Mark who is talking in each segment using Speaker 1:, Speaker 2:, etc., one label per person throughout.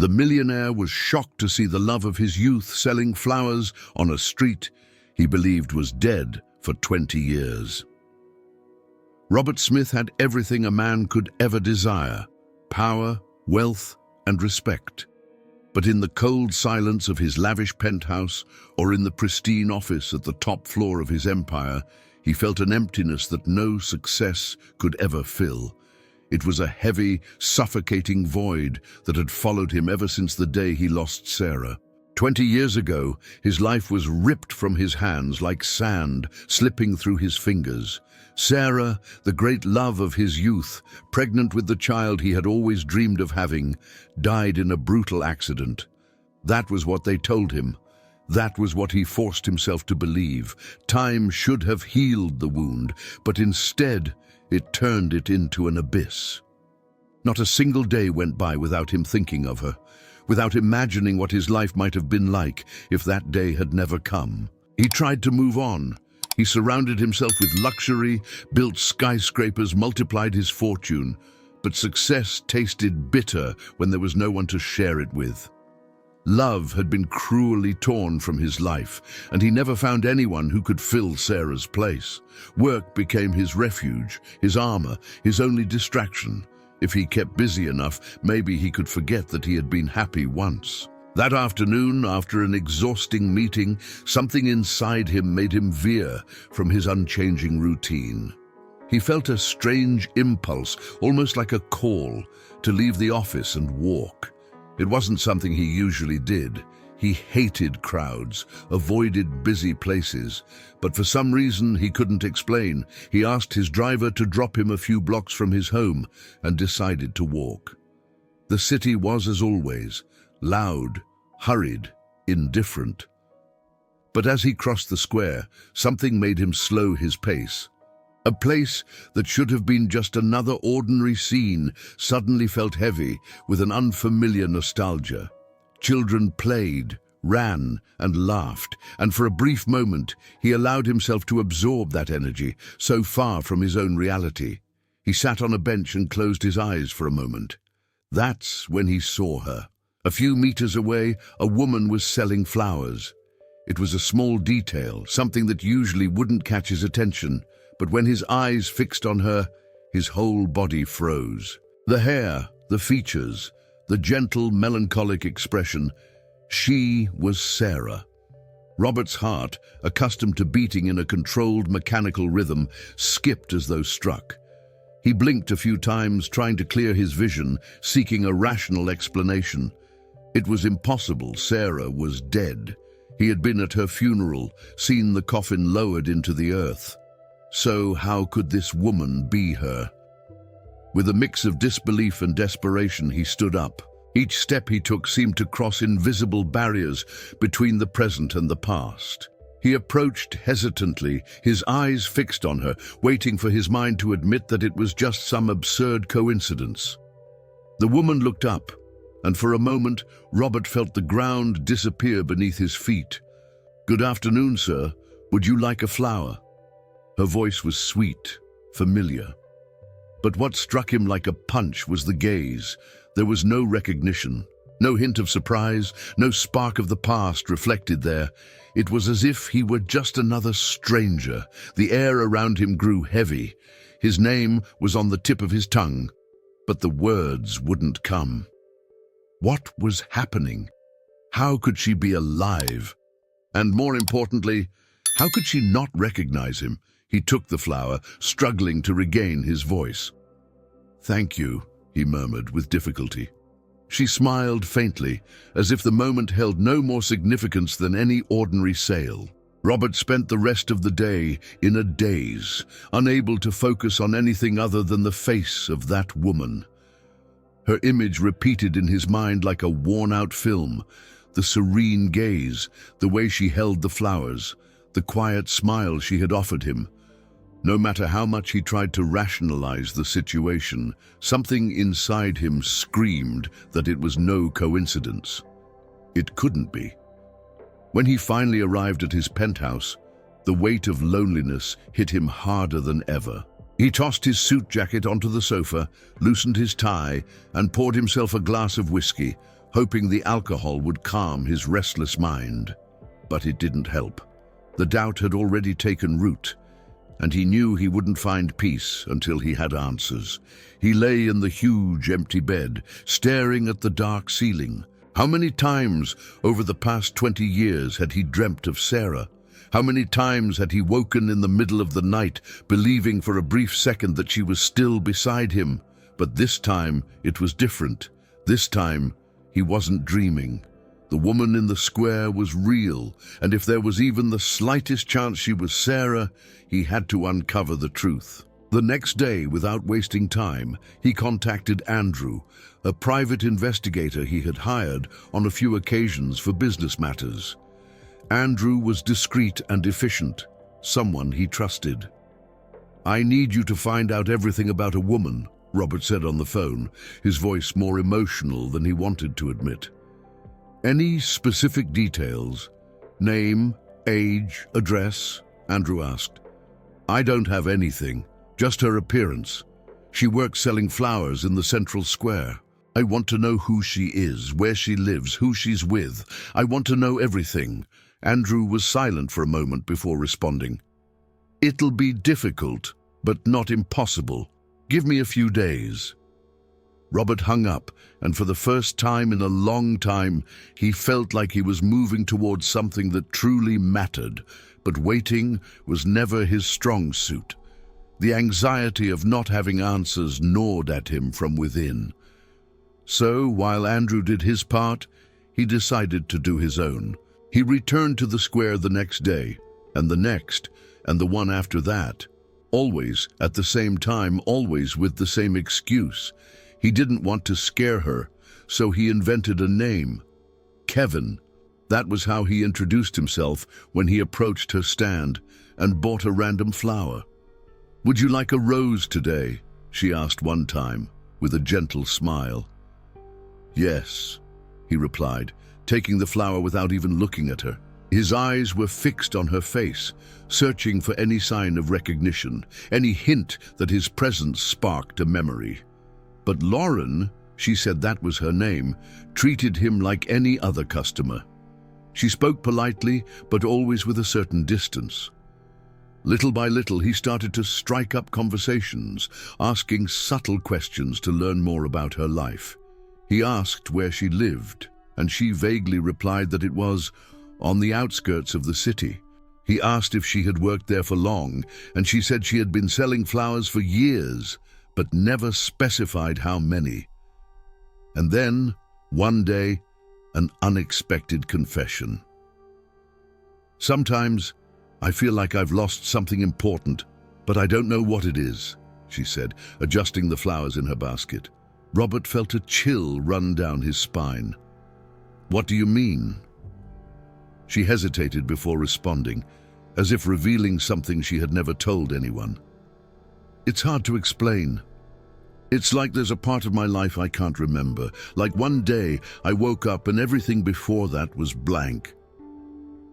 Speaker 1: The millionaire was shocked to see the love of his youth selling flowers on a street he believed was dead for 20 years. Robert Smith had everything a man could ever desire: power, wealth, and respect. But in the cold silence of his lavish penthouse or in the pristine office at the top floor of his empire, he felt an emptiness that no success could ever fill. It was a heavy, suffocating void that had followed him ever since the day he lost Sarah. 20 years ago, his life was ripped from his hands like sand slipping through his fingers. Sarah, the great love of his youth, pregnant with the child he had always dreamed of having, died in a brutal accident. That was what they told him. That was what he forced himself to believe. Time should have healed the wound, but instead it turned it into an abyss. Not a single day went by without him thinking of her, without imagining what his life might have been like if that day had never come. He tried to move on. He surrounded himself with luxury, built skyscrapers, multiplied his fortune, but success tasted bitter when there was no one to share it with. Love had been cruelly torn from his life, and he never found anyone who could fill Sarah's place. Work became his refuge, his armor, his only distraction. If he kept busy enough, maybe he could forget that he had been happy once. That afternoon, after an exhausting meeting, something inside him made him veer from his unchanging routine. He felt a strange impulse, almost like a call, to leave the office and walk. It wasn't something he usually did. He hated crowds, avoided busy places, but for some reason he couldn't explain, he asked his driver to drop him a few blocks from his home and decided to walk. The city was, as always, loud, hurried, indifferent. But as he crossed the square, something made him slow his pace. A place that should have been just another ordinary scene suddenly felt heavy with an unfamiliar nostalgia. Children played, ran, and laughed, and for a brief moment he allowed himself to absorb that energy, so far from his own reality. He sat on a bench and closed his eyes for a moment. That's when he saw her. A few meters away, a woman was selling flowers. It was a small detail, something that usually wouldn't catch his attention, but when his eyes fixed on her, his whole body froze. The hair, the features, the gentle, melancholic expression. She was Sarah. Robert's heart, accustomed to beating in a controlled, mechanical rhythm, skipped as though struck. He blinked a few times, trying to clear his vision, seeking a rational explanation. It was impossible. Sarah was dead. He had been at her funeral, seen the coffin lowered into the earth. So how could this woman be her? With a mix of disbelief and desperation, he stood up. Each step he took seemed to cross invisible barriers between the present and the past. He approached hesitantly, his eyes fixed on her, waiting for his mind to admit that it was just some absurd coincidence. The woman looked up, and for a moment, Robert felt the ground disappear beneath his feet. "Good afternoon, sir. Would you like a flower?" Her voice was sweet, familiar. But what struck him like a punch was the gaze. There was no recognition, no hint of surprise, no spark of the past reflected there. It was as if he were just another stranger. The air around him grew heavy. His name was on the tip of his tongue, but the words wouldn't come. What was happening? How could she be alive? And more importantly, how could she not recognize him? He took the flower, struggling to regain his voice. "Thank you," he murmured with difficulty. She smiled faintly, as if the moment held no more significance than any ordinary sale. Robert spent the rest of the day in a daze, unable to focus on anything other than the face of that woman. Her image repeated in his mind like a worn-out film, the serene gaze, the way she held the flowers, the quiet smile she had offered him. No matter how much he tried to rationalize the situation, something inside him screamed that it was no coincidence. It couldn't be. When he finally arrived at his penthouse, the weight of loneliness hit him harder than ever. He tossed his suit jacket onto the sofa, loosened his tie, and poured himself a glass of whiskey, hoping the alcohol would calm his restless mind. But it didn't help. The doubt had already taken root, and he knew he wouldn't find peace until he had answers. He lay in the huge empty bed, staring at the dark ceiling. How many times over the past 20 years had he dreamt of Sarah? How many times had he woken in the middle of the night, believing for a brief second that she was still beside him? But this time it was different. This time he wasn't dreaming. The woman in the square was real, and if there was even the slightest chance she was Sarah, he had to uncover the truth. The next day, without wasting time, he contacted Andrew, a private investigator he had hired on a few occasions for business matters. Andrew was discreet and efficient, someone he trusted. "I need you to find out everything about a woman," Robert said on the phone, his voice more emotional than he wanted to admit. "Any specific details? Name, age, address?" Andrew asked. "I don't have anything, just her appearance. She works selling flowers in the central square. I want to know who she is, where she lives, who she's with. I want to know everything." Andrew was silent for a moment before responding. "It'll be difficult, but not impossible. Give me a few days." Robert hung up, and for the first time in a long time, he felt like he was moving towards something that truly mattered. But waiting was never his strong suit. The anxiety of not having answers gnawed at him from within. So, while Andrew did his part, he decided to do his own. He returned to the square the next day, and the next, and the one after that. Always at the same time, always with the same excuse. He didn't want to scare her, so he invented a name. Kevin. That was how he introduced himself when he approached her stand and bought a random flower. "Would you like a rose today?" she asked one time, with a gentle smile. "Yes," he replied, taking the flower without even looking at her. His eyes were fixed on her face, searching for any sign of recognition, any hint that his presence sparked a memory. But Lauren, she said that was her name, treated him like any other customer. She spoke politely, but always with a certain distance. Little by little, he started to strike up conversations, asking subtle questions to learn more about her life. He asked where she lived, and she vaguely replied that it was on the outskirts of the city. He asked if she had worked there for long, and she said she had been selling flowers for years, but never specified how many. And then, one day, an unexpected confession. "Sometimes I feel like I've lost something important, but I don't know what it is," she said, adjusting the flowers in her basket. Robert felt a chill run down his spine. "What do you mean?" She hesitated before responding, as if revealing something she had never told anyone. "It's hard to explain. It's like there's a part of my life I can't remember. Like one day I woke up and everything before that was blank."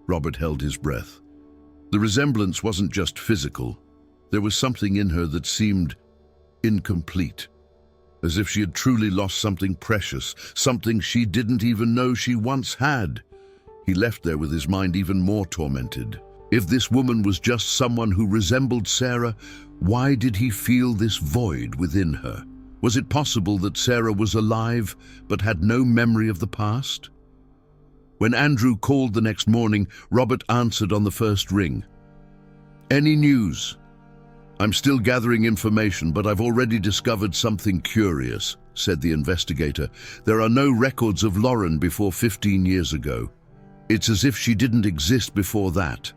Speaker 1: Robert held his breath. The resemblance wasn't just physical. There was something in her that seemed incomplete, as if she had truly lost something precious, something she didn't even know she once had. He left there with his mind even more tormented. If this woman was just someone who resembled Sarah, why did he feel this void within her? Was it possible that Sarah was alive but had no memory of the past? When Andrew called the next morning, Robert answered on the first ring. "Any news?" "I'm still gathering information, but I've already discovered something curious," said the investigator. "There are no records of Lauren before 15 years ago. It's as if she didn't exist before that."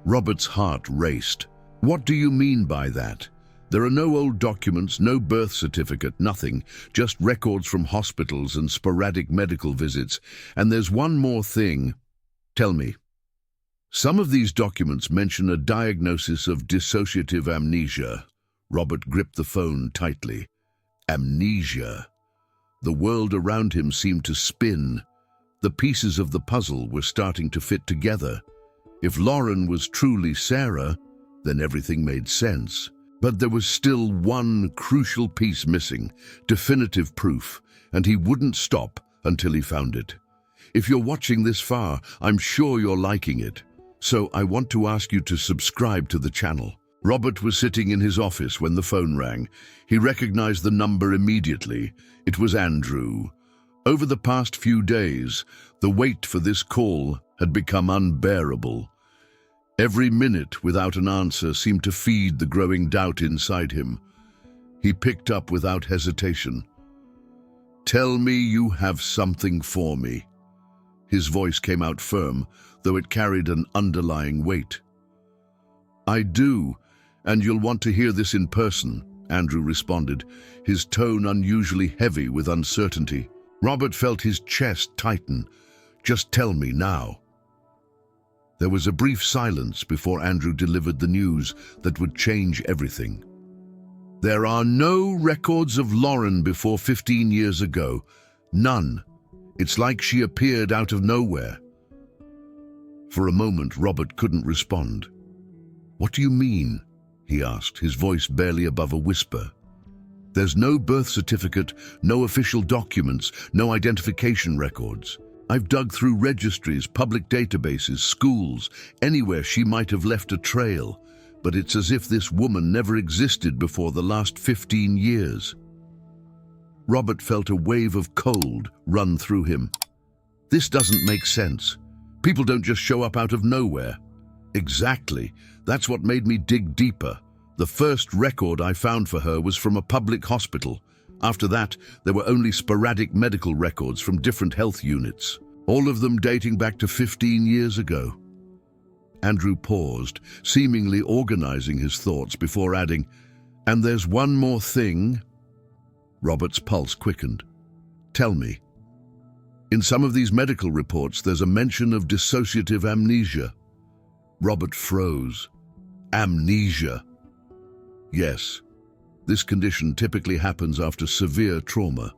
Speaker 1: Robert's heart raced. "What do you mean by that? There are no old documents, no birth certificate, nothing, just records from hospitals and sporadic medical visits. And there's one more thing. Tell me." "Some of these documents mention a diagnosis of dissociative amnesia." Robert gripped the phone tightly. Amnesia. The world around him seemed to spin. The pieces of the puzzle were starting to fit together. If Lauren was truly Sarah, then everything made sense. But there was still one crucial piece missing, definitive proof, and he wouldn't stop until he found it. If you're watching this far, I'm sure you're liking it. So I want to ask you to subscribe to the channel. Robert was sitting in his office when the phone rang. He recognized the number immediately. It was Andrew. Over the past few days, the wait for this call had become unbearable. Every minute without an answer seemed to feed the growing doubt inside him. He picked up without hesitation. "Tell me you have something for me." His voice came out firm, though it carried an underlying weight. "I do, and you'll want to hear this in person," Andrew responded, his tone unusually heavy with uncertainty. Robert felt his chest tighten. "Just tell me now." There was a brief silence before Andrew delivered the news that would change everything. "There are no records of Lauren before 15 years ago. None. It's like she appeared out of nowhere." For a moment, Robert couldn't respond. "What do you mean?" he asked, his voice barely above a whisper. "There's no birth certificate, no official documents, no identification records. I've dug through registries, public databases, schools, anywhere she might have left a trail, but it's as if this woman never existed before the last 15 years. Robert felt a wave of cold run through him. "This doesn't make sense. People don't just show up out of nowhere." "Exactly. That's what made me dig deeper. The first record I found for her was from a public hospital. After that, there were only sporadic medical records from different health units, all of them dating back to 15 years ago." Andrew paused, seemingly organizing his thoughts before adding, "And there's one more thing." Robert's pulse quickened. "Tell me." "In some of these medical reports, there's a mention of dissociative amnesia." Robert froze. "Amnesia?" "Yes. This condition typically happens after severe trauma.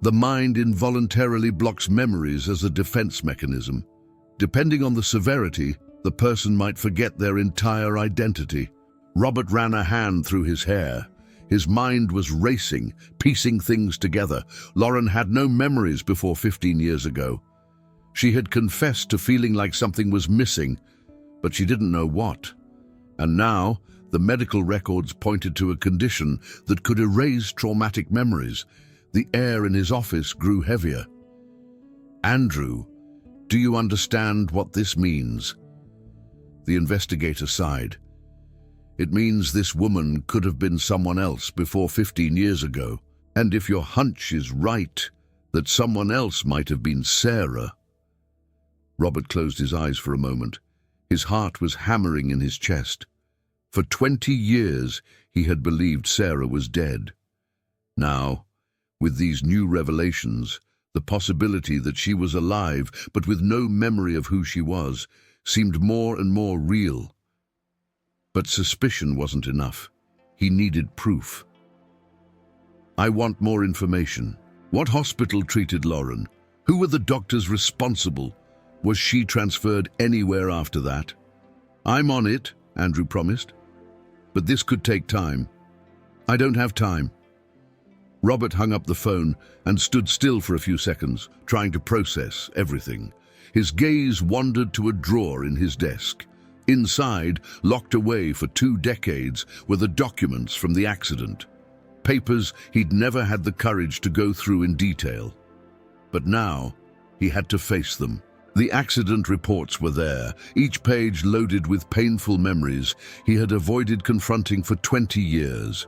Speaker 1: The mind involuntarily blocks memories as a defense mechanism. Depending on the severity, the person might forget their entire identity." Robert ran a hand through his hair. His mind was racing, piecing things together. Lauren had no memories before 15 years ago. She had confessed to feeling like something was missing, but she didn't know what. And now, the medical records pointed to a condition that could erase traumatic memories. The air in his office grew heavier. "Andrew, do you understand what this means?" The investigator sighed. "It means this woman could have been someone else before 15 years ago. And if your hunch is right, that someone else might have been Sarah." Robert closed his eyes for a moment. His heart was hammering in his chest. For 20 years, he had believed Sarah was dead. Now, with these new revelations, the possibility that she was alive, but with no memory of who she was, seemed more and more real. But suspicion wasn't enough. He needed proof. "I want more information. What hospital treated Lauren? Who were the doctors responsible? Was she transferred anywhere after that?" "I'm on it," Andrew promised. "But this could take time." "I don't have time." Robert hung up the phone and stood still for a few seconds, trying to process everything. His gaze wandered to a drawer in his desk. Inside, locked away for 2 decades, were the documents from the accident. Papers he'd never had the courage to go through in detail. But now, he had to face them. The accident reports were there, each page loaded with painful memories he had avoided confronting for 20 years.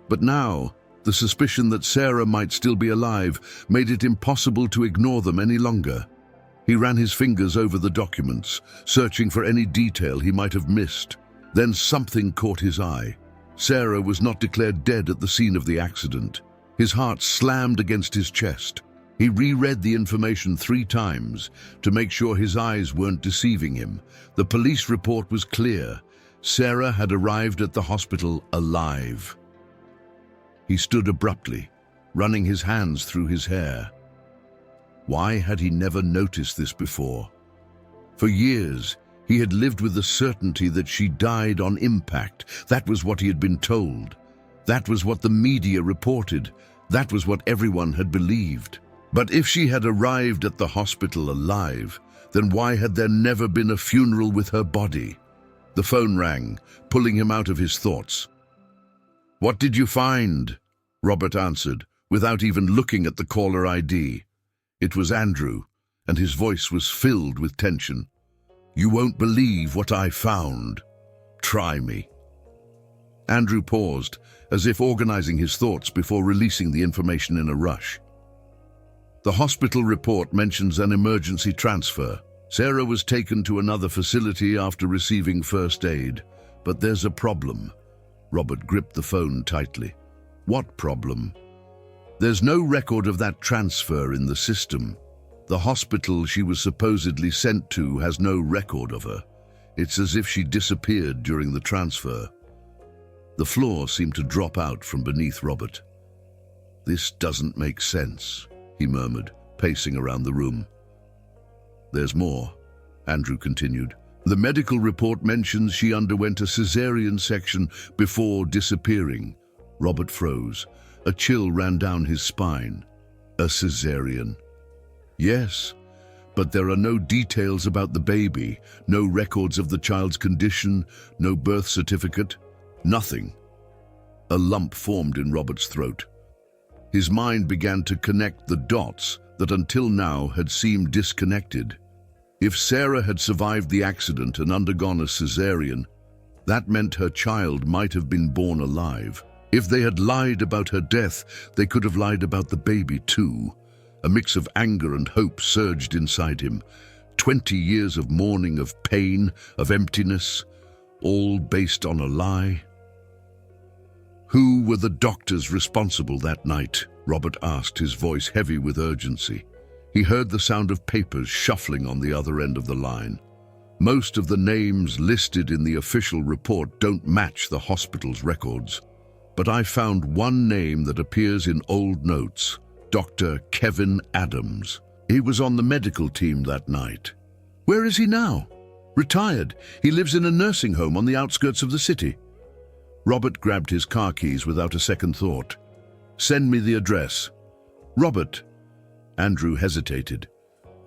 Speaker 1: But now, the suspicion that Sarah might still be alive made it impossible to ignore them any longer. He ran his fingers over the documents, searching for any detail he might have missed. Then something caught his eye. Sarah was not declared dead at the scene of the accident. His heart slammed against his chest. He reread the information 3 times to make sure his eyes weren't deceiving him. The police report was clear. Sarah had arrived at the hospital alive. He stood abruptly, running his hands through his hair. Why had he never noticed this before? For years, he had lived with the certainty that she died on impact. That was what he had been told. That was what the media reported. That was what everyone had believed. But if she had arrived at the hospital alive, then why had there never been a funeral with her body? The phone rang, pulling him out of his thoughts. "What did you find?" Robert answered, without even looking at the caller ID. It was Andrew, and his voice was filled with tension. "You won't believe what I found. Try me." Andrew paused, as if organizing his thoughts before releasing the information in a rush. The hospital report mentions an emergency transfer. Sarah was taken to another facility after receiving first aid. But there's a problem. Robert gripped the phone tightly. "What problem?" "There's no record of that transfer in the system. The hospital she was supposedly sent to has no record of her. It's as if she disappeared during the transfer." The floor seemed to drop out from beneath Robert. "This doesn't make sense," he murmured, pacing around the room. "There's more," Andrew continued. "The medical report mentions she underwent a cesarean section before disappearing." Robert froze. A chill ran down his spine. "A cesarean?" "Yes, but there are no details about the baby, no records of the child's condition, no birth certificate, nothing." A lump formed in Robert's throat. His mind began to connect the dots that until now had seemed disconnected. If Sarah had survived the accident and undergone a cesarean, that meant her child might have been born alive. If they had lied about her death, they could have lied about the baby too. A mix of anger and hope surged inside him. 20 years of mourning, of pain, of emptiness, all based on a lie. "Who were the doctors responsible that night?" Robert asked, his voice heavy with urgency. He heard the sound of papers shuffling on the other end of the line. "Most of the names listed in the official report don't match the hospital's records. But I found one name that appears in old notes, Dr. Kevin Adams. He was on the medical team that night." "Where is he now?" "Retired. He lives in a nursing home on the outskirts of the city." Robert grabbed his car keys without a second thought. "Send me the address." "Robert." Andrew hesitated.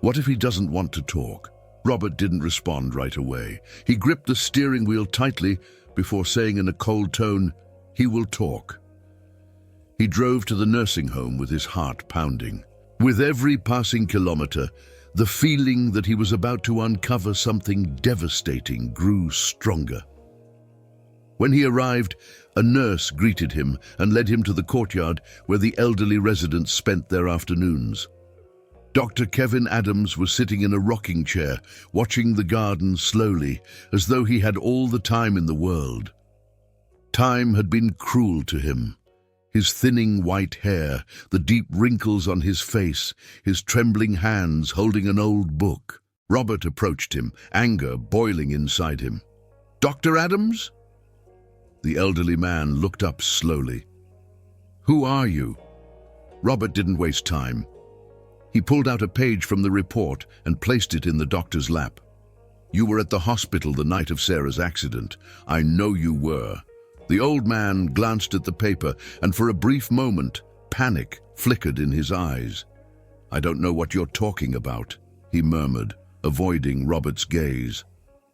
Speaker 1: What if he doesn't want to talk? Robert didn't respond right away. He gripped the steering wheel tightly before saying in a cold tone, "He will talk." He drove to the nursing home with his heart pounding. With every passing kilometer, the feeling that he was about to uncover something devastating grew stronger. When he arrived, a nurse greeted him and led him to the courtyard where the elderly residents spent their afternoons. Dr. Kevin Adams was sitting in a rocking chair, watching the garden slowly, as though he had all the time in the world. Time had been cruel to him. His thinning white hair, the deep wrinkles on his face, his trembling hands holding an old book. Robert approached him, anger boiling inside him. "Dr. Adams?" The elderly man looked up slowly. "Who are you?" Robert didn't waste time. He pulled out a page from the report and placed it in the doctor's lap. "You were at the hospital the night of Sarah's accident. I know you were." The old man glanced at the paper, and for a brief moment, panic flickered in his eyes. "I don't know what you're talking about," he murmured, avoiding Robert's gaze.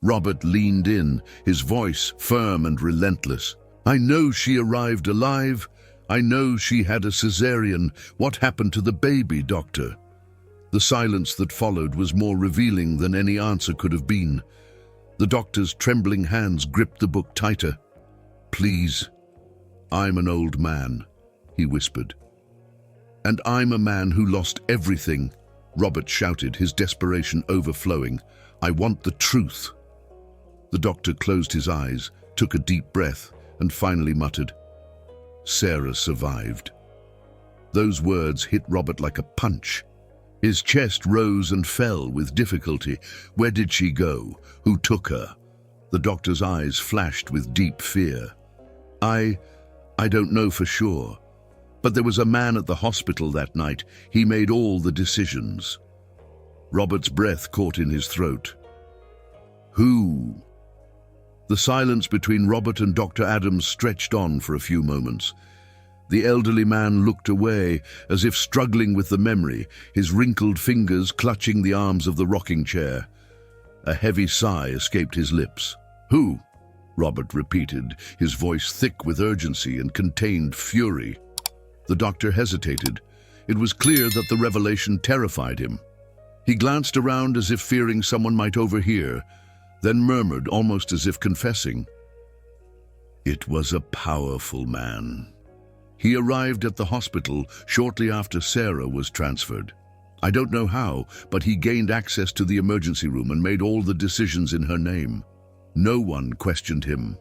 Speaker 1: Robert leaned in, his voice firm and relentless. "I know she arrived alive. I know she had a cesarean. What happened to the baby, doctor?" The silence that followed was more revealing than any answer could have been. The doctor's trembling hands gripped the book tighter. "Please, I'm an old man," he whispered. "And I'm a man who lost everything," Robert shouted, his desperation overflowing. "I want the truth." The doctor closed his eyes, took a deep breath, and finally muttered, "Sarah survived." Those words hit Robert like a punch. His chest rose and fell with difficulty. Where did she go? Who took her? The doctor's eyes flashed with deep fear. I don't know for sure. But there was a man at the hospital that night. He made all the decisions." Robert's breath caught in his throat. "Who?" The silence between Robert and Dr. Adams stretched on for a few moments. The elderly man looked away, as if struggling with the memory, his wrinkled fingers clutching the arms of the rocking chair. A heavy sigh escaped his lips. "Who?" Robert repeated, his voice thick with urgency and contained fury. The doctor hesitated. It was clear that the revelation terrified him. He glanced around as if fearing someone might overhear, then murmured, almost as if confessing. It was a powerful man. He arrived at the hospital shortly after Sarah was transferred. I don't know how, but he gained access to the emergency room and made all the decisions in her name. No one questioned him.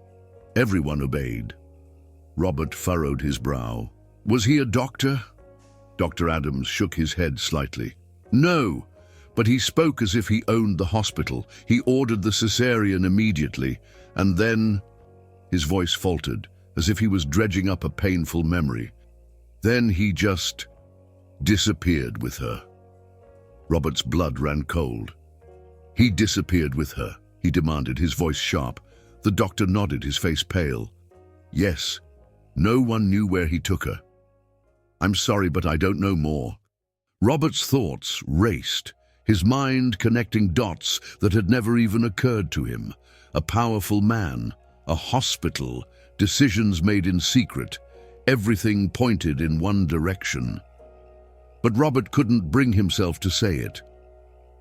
Speaker 1: Everyone obeyed. Robert furrowed his brow. Was he a doctor? Dr. Adams shook his head slightly. No, but he spoke as if he owned the hospital. He ordered the cesarean immediately, and then... His voice faltered, as if he was dredging up a painful memory. Then he just disappeared with her. Robert's blood ran cold. He disappeared with her, he demanded, his voice sharp. The doctor nodded, his face pale. Yes, no one knew where he took her. I'm sorry, but I don't know more. Robert's thoughts raced, his mind connecting dots that had never even occurred to him. A powerful man, a hospital, decisions made in secret, everything pointed in one direction. But Robert couldn't bring himself to say it.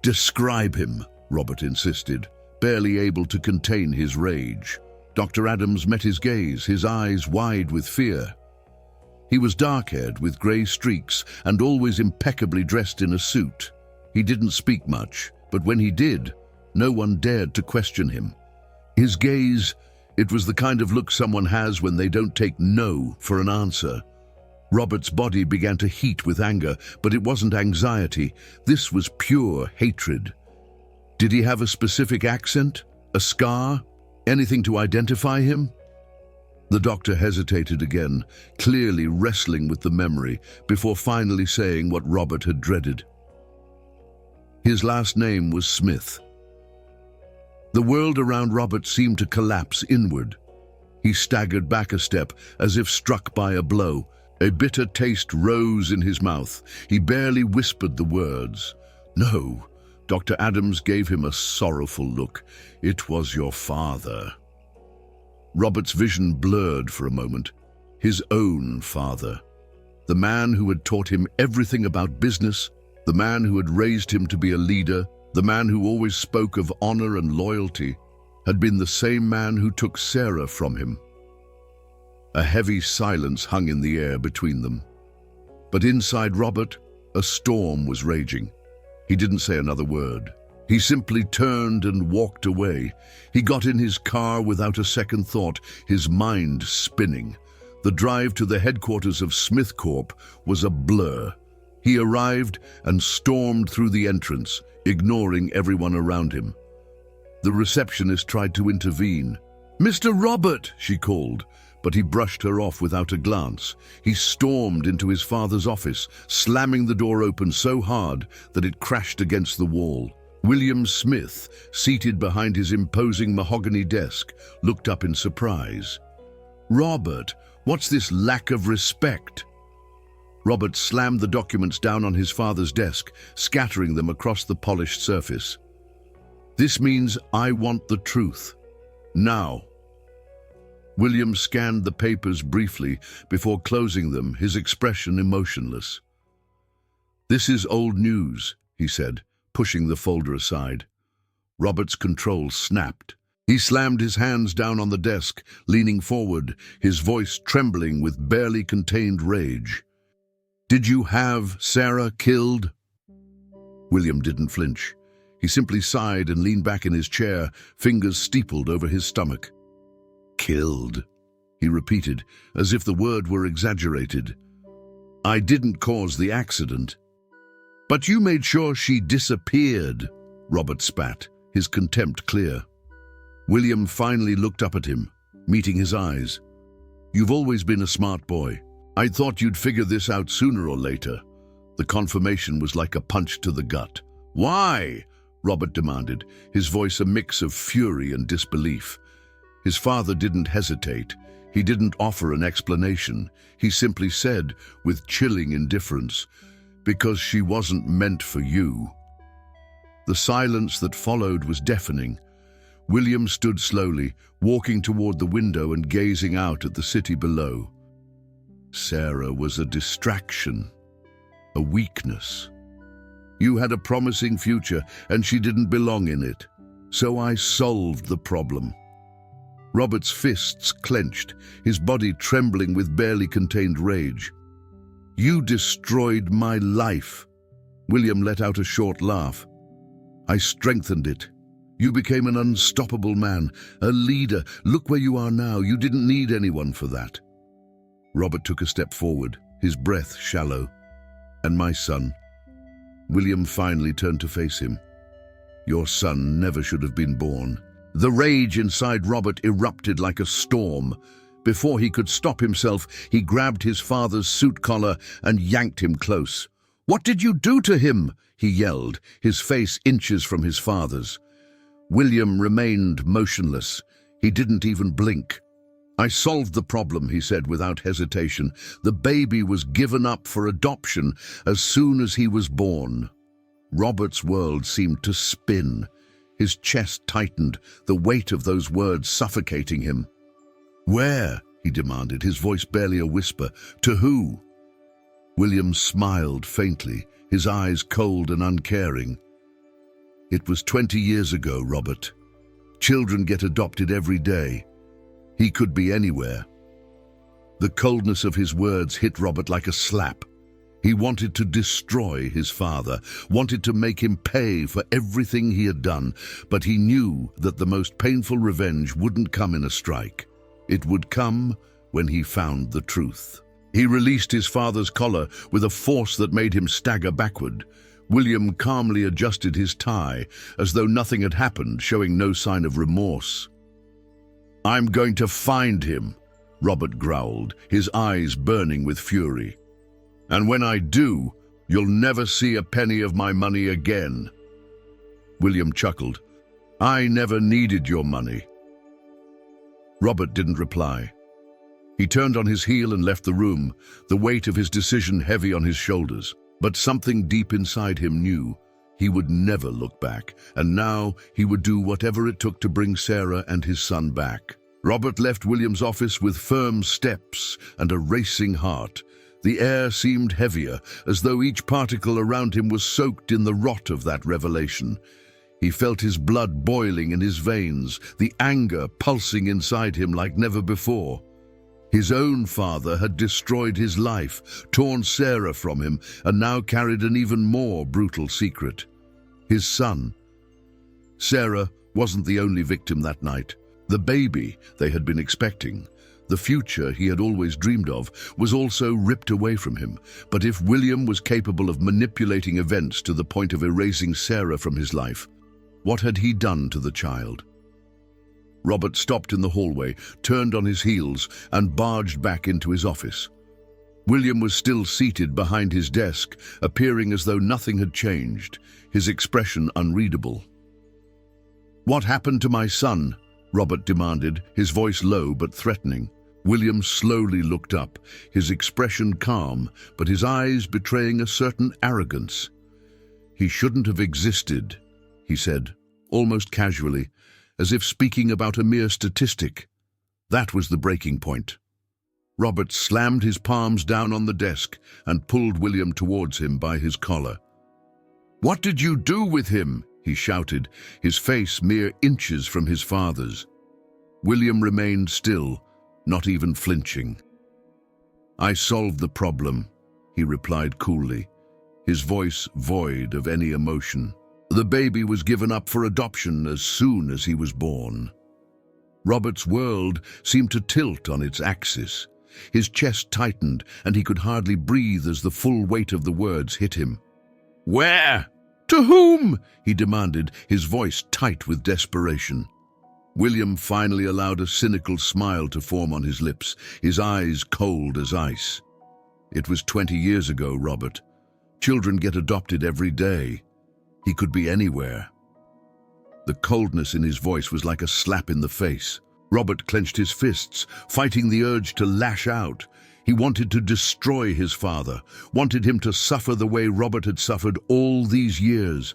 Speaker 1: Describe him, Robert insisted, barely able to contain his rage. Dr. Adams met his gaze, his eyes wide with fear. He was dark-haired with grey streaks and always impeccably dressed in a suit. He didn't speak much, but when he did, no one dared to question him. His gaze, it was the kind of look someone has when they don't take no for an answer. Robert's body began to heat with anger, but it wasn't anxiety. This was pure hatred. Did he have a specific accent? A scar? Anything to identify him? The doctor hesitated again, clearly wrestling with the memory, before finally saying what Robert had dreaded. His last name was Smith. The world around Robert seemed to collapse inward. He staggered back a step, as if struck by a blow. A bitter taste rose in his mouth. He barely whispered the words. No, Dr. Adams gave him a sorrowful look. It was your father. Robert's vision blurred for a moment. His own father. The man who had taught him everything about business, the man who had raised him to be a leader, the man who always spoke of honor and loyalty, had been the same man who took Sarah from him. A heavy silence hung in the air between them. But inside Robert, a storm was raging. He didn't say another word. He simply turned and walked away. He got in his car without a second thought, his mind spinning. The drive to the headquarters of Smith Corp was a blur. He arrived and stormed through the entrance, ignoring everyone around him. The receptionist tried to intervene. "Mr. Robert," she called, but he brushed her off without a glance. He stormed into his father's office, slamming the door open so hard that it crashed against the wall. William Smith, seated behind his imposing mahogany desk, looked up in surprise. "Robert, what's this lack of respect?" Robert slammed the documents down on his father's desk, scattering them across the polished surface. "This means I want the truth. Now." William scanned the papers briefly before closing them, his expression emotionless. "This is old news," he said, pushing the folder aside. Robert's control snapped. He slammed his hands down on the desk, leaning forward, his voice trembling with barely contained rage. "Did you have Sarah killed?" William didn't flinch. He simply sighed and leaned back in his chair, fingers steepled over his stomach. "Killed," he repeated, as if the word were exaggerated. "I didn't cause the accident." "But you made sure she disappeared," Robert spat, his contempt clear. William finally looked up at him, meeting his eyes. "You've always been a smart boy. I thought you'd figure this out sooner or later." The confirmation was like a punch to the gut. "Why?" Robert demanded, his voice a mix of fury and disbelief. His father didn't hesitate. He didn't offer an explanation. He simply said, with chilling indifference, "Because she wasn't meant for you." The silence that followed was deafening. William stood slowly, walking toward the window and gazing out at the city below. Sarah was a distraction, a weakness. You had a promising future, and she didn't belong in it. So I solved the problem. Robert's fists clenched, his body trembling with barely contained rage. "You destroyed my life." William let out a short laugh. "I strengthened it. You became an unstoppable man, a leader. Look where you are now. You didn't need anyone for that." Robert took a step forward, his breath shallow. "And my son?" William finally turned to face him. "Your son never should have been born." The rage inside Robert erupted like a storm. Before he could stop himself, he grabbed his father's suit collar and yanked him close. "What did you do to him?" he yelled, his face inches from his father's. William remained motionless. He didn't even blink. "I solved the problem," he said without hesitation. "The baby was given up for adoption as soon as he was born." Robert's world seemed to spin. His chest tightened, the weight of those words suffocating him. "Where?" he demanded, his voice barely a whisper. "To who?" William smiled faintly, his eyes cold and uncaring. "It was 20 years ago, Robert. Children get adopted every day. He could be anywhere." The coldness of his words hit Robert like a slap. He wanted to destroy his father, wanted to make him pay for everything he had done, but he knew that the most painful revenge wouldn't come in a strike. It would come when he found the truth. He released his father's collar with a force that made him stagger backward. William calmly adjusted his tie, as though nothing had happened, showing no sign of remorse. "I'm going to find him," Robert growled, his eyes burning with fury. "And when I do, you'll never see a penny of my money again." William chuckled. "I never needed your money." Robert didn't reply. He turned on his heel and left the room, the weight of his decision heavy on his shoulders. But something deep inside him knew he would never look back, and now he would do whatever it took to bring Sarah and his son back. Robert left William's office with firm steps and a racing heart. The air seemed heavier, as though each particle around him was soaked in the rot of that revelation. He felt his blood boiling in his veins, the anger pulsing inside him like never before. His own father had destroyed his life, torn Sarah from him, and now carried an even more brutal secret. His son. Sarah wasn't the only victim that night. The baby they had been expecting, the future he had always dreamed of, was also ripped away from him. But if William was capable of manipulating events to the point of erasing Sarah from his life, what had he done to the child? Robert stopped in the hallway, turned on his heels, and barged back into his office. William was still seated behind his desk, appearing as though nothing had changed, his expression unreadable. "What happened to my son?" Robert demanded, his voice low but threatening. William slowly looked up, his expression calm, but his eyes betraying a certain arrogance. "He shouldn't have existed," he said, almost casually, as if speaking about a mere statistic. That was the breaking point. Robert slammed his palms down on the desk and pulled William towards him by his collar. "What did you do with him?" he shouted, his face mere inches from his father's. William remained still, not even flinching. "I solved the problem," he replied coolly, his voice void of any emotion. "The baby was given up for adoption as soon as he was born." Robert's world seemed to tilt on its axis. His chest tightened, and he could hardly breathe as the full weight of the words hit him. "Where? To whom?" he demanded, his voice tight with desperation. William finally allowed a cynical smile to form on his lips, his eyes cold as ice. "It was 20 years ago, Robert. Children get adopted every day. He could be anywhere." The coldness in his voice was like a slap in the face. Robert clenched his fists, fighting the urge to lash out. He wanted to destroy his father, wanted him to suffer the way Robert had suffered all these years.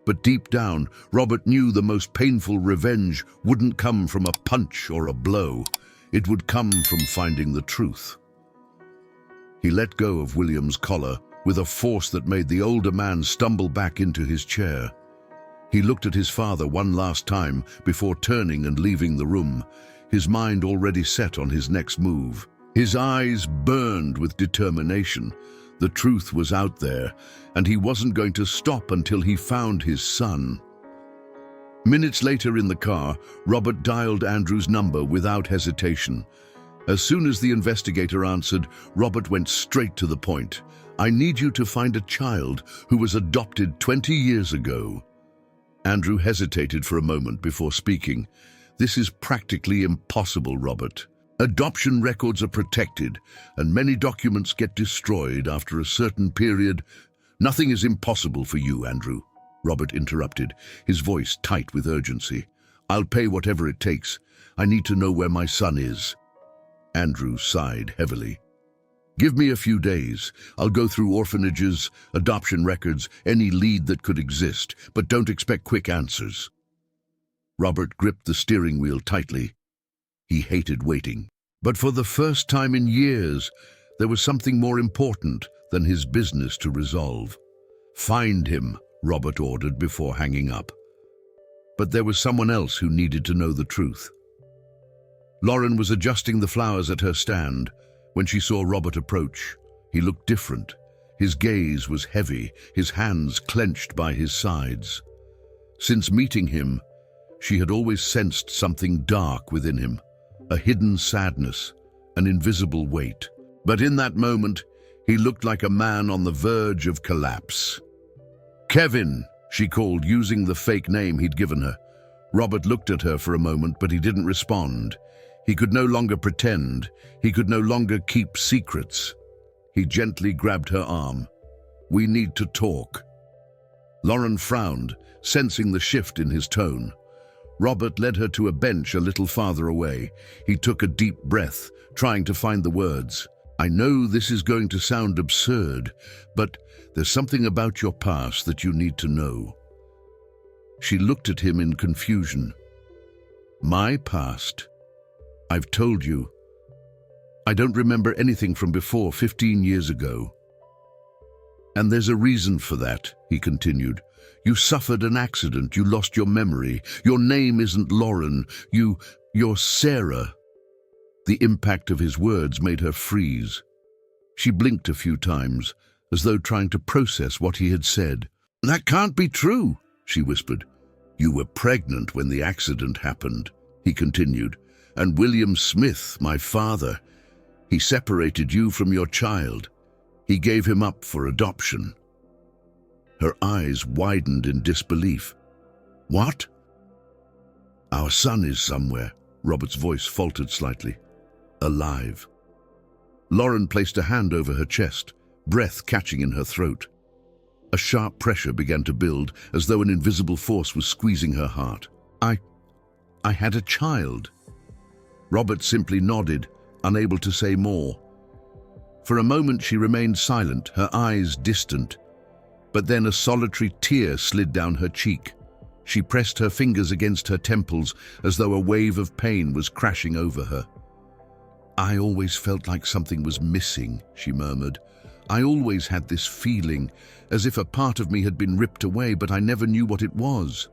Speaker 1: But deep down, Robert knew the most painful revenge wouldn't come from a punch or a blow. It would come from finding the truth. He let go of William's collar with a force that made the older man stumble back into his chair. He looked at his father one last time before turning and leaving the room, his mind already set on his next move. His eyes burned with determination. The truth was out there, and he wasn't going to stop until he found his son. Minutes later in the car, Robert dialed Andrew's number without hesitation. As soon as the investigator answered, Robert went straight to the point. "I need you to find a child who was adopted 20 years ago." Andrew hesitated for a moment before speaking. "This is practically impossible, Robert. Adoption records are protected, and many documents get destroyed after a certain period." "Nothing is impossible for you, Andrew," Robert interrupted, his voice tight with urgency. "I'll pay whatever it takes. I need to know where my son is." Andrew sighed heavily. "Give me a few days. I'll go through orphanages, adoption records, any lead that could exist, but don't expect quick answers." Robert gripped the steering wheel tightly. He hated waiting. But for the first time in years, there was something more important than his business to resolve. "Find him," Robert ordered before hanging up. But there was someone else who needed to know the truth. Lauren was adjusting the flowers at her stand when she saw Robert approach. He looked different. His gaze was heavy, his hands clenched by his sides. Since meeting him, she had always sensed something dark within him, a hidden sadness, an invisible weight. But in that moment, he looked like a man on the verge of collapse. "Kevin," she called, using the fake name he'd given her. Robert looked at her for a moment, but he didn't respond. He could no longer pretend. He could no longer keep secrets. He gently grabbed her arm. "We need to talk." Lauren frowned, sensing the shift in his tone. Robert led her to a bench a little farther away. He took a deep breath, trying to find the words. "I know this is going to sound absurd, but there's something about your past that you need to know." She looked at him in confusion. "My past? I've told you. I don't remember anything from before 15 years ago." "And there's a reason for that," he continued. "You suffered an accident, you lost your memory. Your name isn't Lauren, you're Sarah." The impact of his words made her freeze. She blinked a few times, as though trying to process what he had said. "That can't be true," she whispered. "You were pregnant when the accident happened," he continued. "And William Smith, my father, he separated you from your child. He gave him up for adoption." Her eyes widened in disbelief. "What?" "Our son is somewhere," Robert's voice faltered slightly. "Alive." Lauren placed a hand over her chest, breath catching in her throat. A sharp pressure began to build, as though an invisible force was squeezing her heart. I had a child." Robert simply nodded, unable to say more. For a moment she remained silent, her eyes distant. But then a solitary tear slid down her cheek. She pressed her fingers against her temples as though a wave of pain was crashing over her. "I always felt like something was missing," she murmured. "I always had this feeling, as if a part of me had been ripped away, but I never knew what it was."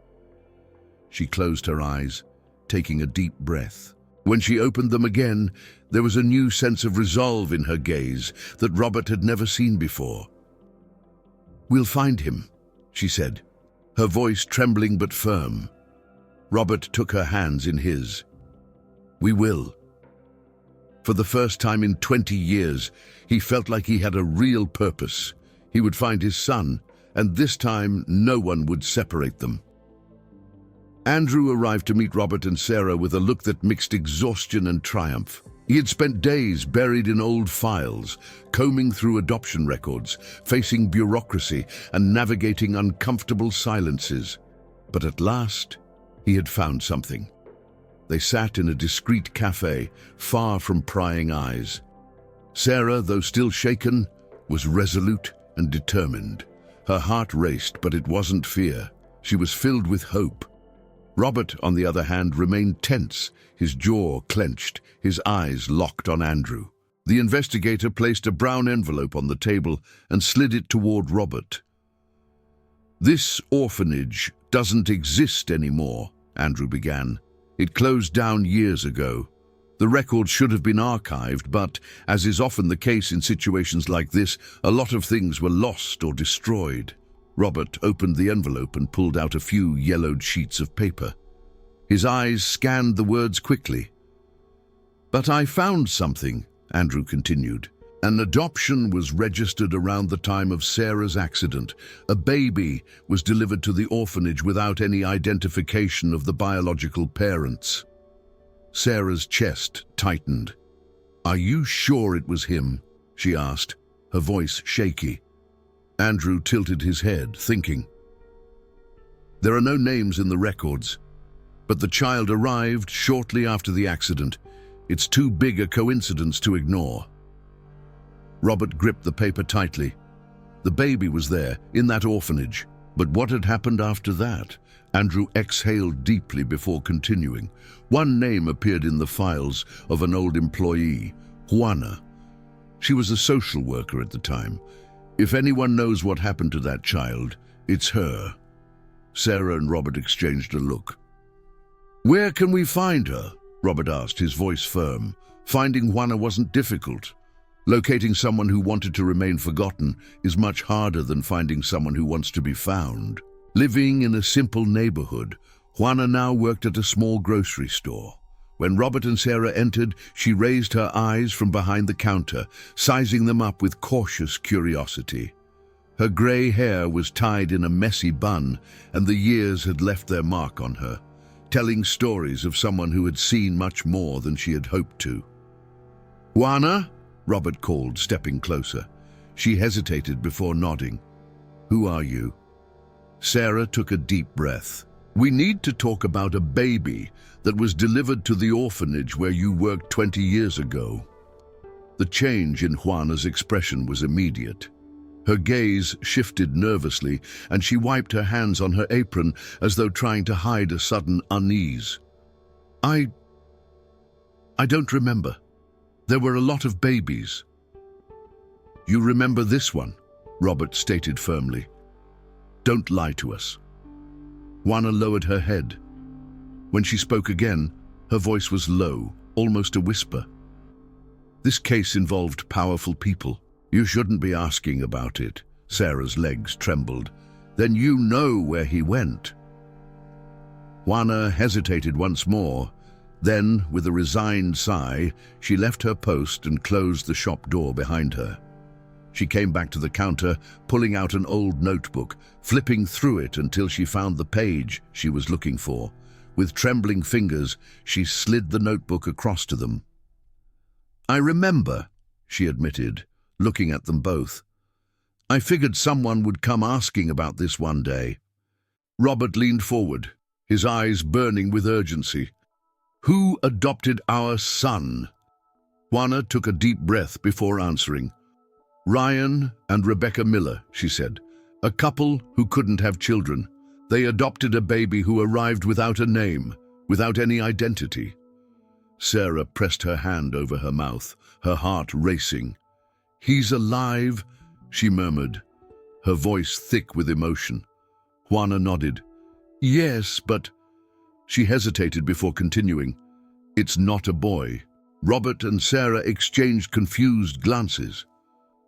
Speaker 1: She closed her eyes, taking a deep breath. When she opened them again, there was a new sense of resolve in her gaze that Robert had never seen before. "We'll find him," she said, her voice trembling but firm. Robert took her hands in his. "We will." For the first time in 20 years, he felt like he had a real purpose. He would find his son, and this time no one would separate them. Andrew arrived to meet Robert and Sarah with a look that mixed exhaustion and triumph. He had spent days buried in old files, combing through adoption records, facing bureaucracy, and navigating uncomfortable silences. But at last, he had found something. They sat in a discreet cafe, far from prying eyes. Sarah, though still shaken, was resolute and determined. Her heart raced, but it wasn't fear. She was filled with hope. Robert, on the other hand, remained tense, his jaw clenched, his eyes locked on Andrew. The investigator placed a brown envelope on the table and slid it toward Robert. "This orphanage doesn't exist anymore," Andrew began. "It closed down years ago. The records should have been archived, but, as is often the case in situations like this, a lot of things were lost or destroyed." Robert opened the envelope and pulled out a few yellowed sheets of paper. His eyes scanned the words quickly. "But I found something," Andrew continued. "An adoption was registered around the time of Sarah's accident. A baby was delivered to the orphanage without any identification of the biological parents." Sarah's chest tightened. "Are you sure it was him?" she asked, her voice shaky. Andrew tilted his head, thinking. "There are no names in the records, but the child arrived shortly after the accident. It's too big a coincidence to ignore." Robert gripped the paper tightly. The baby was there, in that orphanage. But what had happened after that? Andrew exhaled deeply before continuing. One name appeared in the files of an old employee, Juana. She was a social worker at the time. If anyone knows what happened to that child, it's her. Sarah and Robert exchanged a look. "Where can we find her?" Robert asked, his voice firm. Finding Juana wasn't difficult. Locating someone who wanted to remain forgotten is much harder than finding someone who wants to be found. Living in a simple neighborhood, Juana now worked at a small grocery store. When Robert and Sarah entered, she raised her eyes from behind the counter, sizing them up with cautious curiosity. Her gray hair was tied in a messy bun, and the years had left their mark on her, telling stories of someone who had seen much more than she had hoped to. "Juana?" Robert called, stepping closer. She hesitated before nodding. "Who are you?" Sarah took a deep breath. "We need to talk about a baby that was delivered to the orphanage where you worked 20 years ago." The change in Juana's expression was immediate. Her gaze shifted nervously, and she wiped her hands on her apron as though trying to hide a sudden unease. I don't remember. There were a lot of babies." "You remember this one," Robert stated firmly. "Don't lie to us." Juana lowered her head. When she spoke again, her voice was low, almost a whisper. "This case involved powerful people. You shouldn't be asking about it." Sarah's legs trembled. "Then you know where he went." Juana hesitated once more. Then, with a resigned sigh, she left her post and closed the shop door behind her. She came back to the counter, pulling out an old notebook, flipping through it until she found the page she was looking for. With trembling fingers, she slid the notebook across to them. "I remember," she admitted, looking at them both. "I figured someone would come asking about this one day." Robert leaned forward, his eyes burning with urgency. "Who adopted our son?" Juana took a deep breath before answering. "Ryan and Rebecca Miller," she said. "A couple who couldn't have children. They adopted a baby who arrived without a name, without any identity." Sarah pressed her hand over her mouth, her heart racing. "He's alive," she murmured, her voice thick with emotion. Juana nodded. "Yes, but—" She hesitated before continuing. "It's not a boy." Robert and Sarah exchanged confused glances.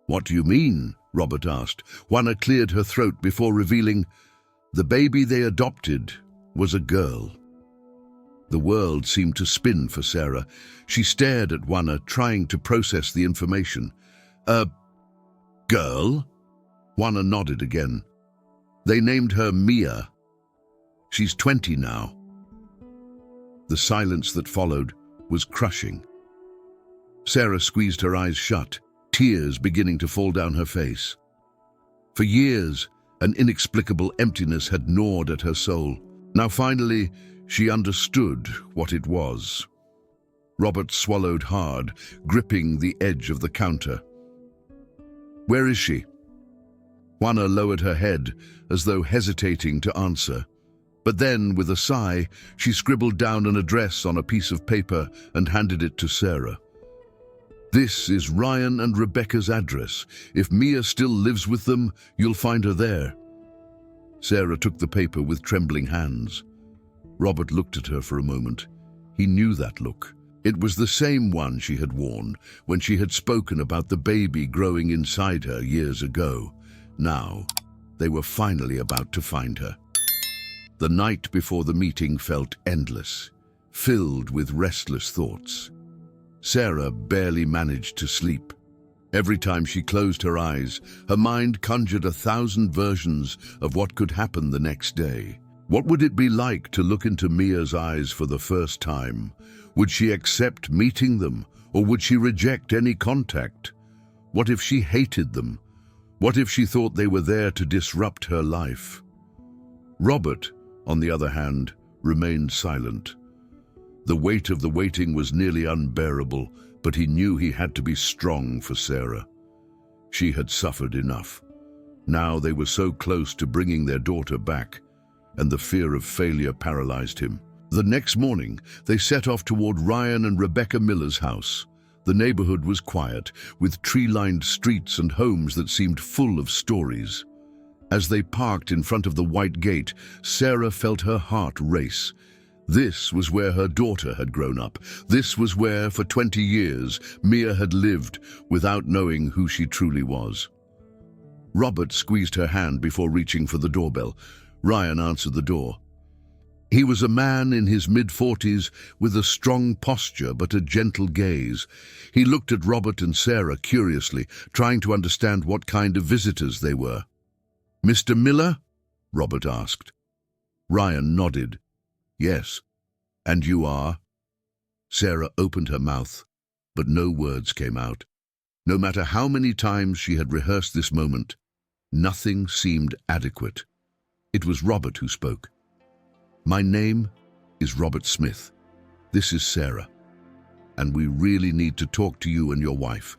Speaker 1: "What do you mean?" Robert asked. Juana cleared her throat before revealing, "The baby they adopted was a girl." The world seemed to spin for Sarah. She stared at Juana, trying to process the information. "A girl?" Juana nodded again. "They named her Mia. She's 20 now." The silence that followed was crushing. Sarah squeezed her eyes shut, tears beginning to fall down her face. For years, an inexplicable emptiness had gnawed at her soul. Now finally, She understood what it was. Robert swallowed hard, gripping the edge of the counter. "Where is she?" Juana lowered her head, as though hesitating to answer. But then, with a sigh, she scribbled down an address on a piece of paper and handed it to Sarah. "This is Ryan and Rebecca's address. If Mia still lives with them, you'll find her there." Sarah took the paper with trembling hands. Robert looked at her for a moment. He knew that look. It was the same one she had worn when she had spoken about the baby growing inside her years ago. Now, they were finally about to find her. The night before the meeting felt endless, filled with restless thoughts. Sarah barely managed to sleep. Every time she closed her eyes, her mind conjured 1,000 versions of what could happen the next day. What would it be like to look into Mia's eyes for the first time? Would she accept meeting them, or would she reject any contact? What if she hated them? What if she thought they were there to disrupt her life? Robert, on the other hand, remained silent. The weight of the waiting was nearly unbearable, but he knew he had to be strong for Sarah. She had suffered enough. Now they were so close to bringing their daughter back, and the fear of failure paralyzed him. The next morning, they set off toward Ryan and Rebecca Miller's house. The neighborhood was quiet, with tree-lined streets and homes that seemed full of stories. As they parked in front of the white gate, Sarah felt her heart race. This was where her daughter had grown up. This was where, for 20 years, Mia had lived without knowing who she truly was. Robert squeezed her hand before reaching for the doorbell. Ryan answered the door. He was a man in his mid-40s with a strong posture but a gentle gaze. He looked at Robert and Sarah curiously, trying to understand what kind of visitors they were. "Mr. Miller?" Robert asked. Ryan nodded. "Yes. And you are?" Sarah opened her mouth, but no words came out. No matter how many times she had rehearsed this moment, nothing seemed adequate. It was Robert who spoke. "My name is Robert Smith. This is Sarah. And we really need to talk to you and your wife."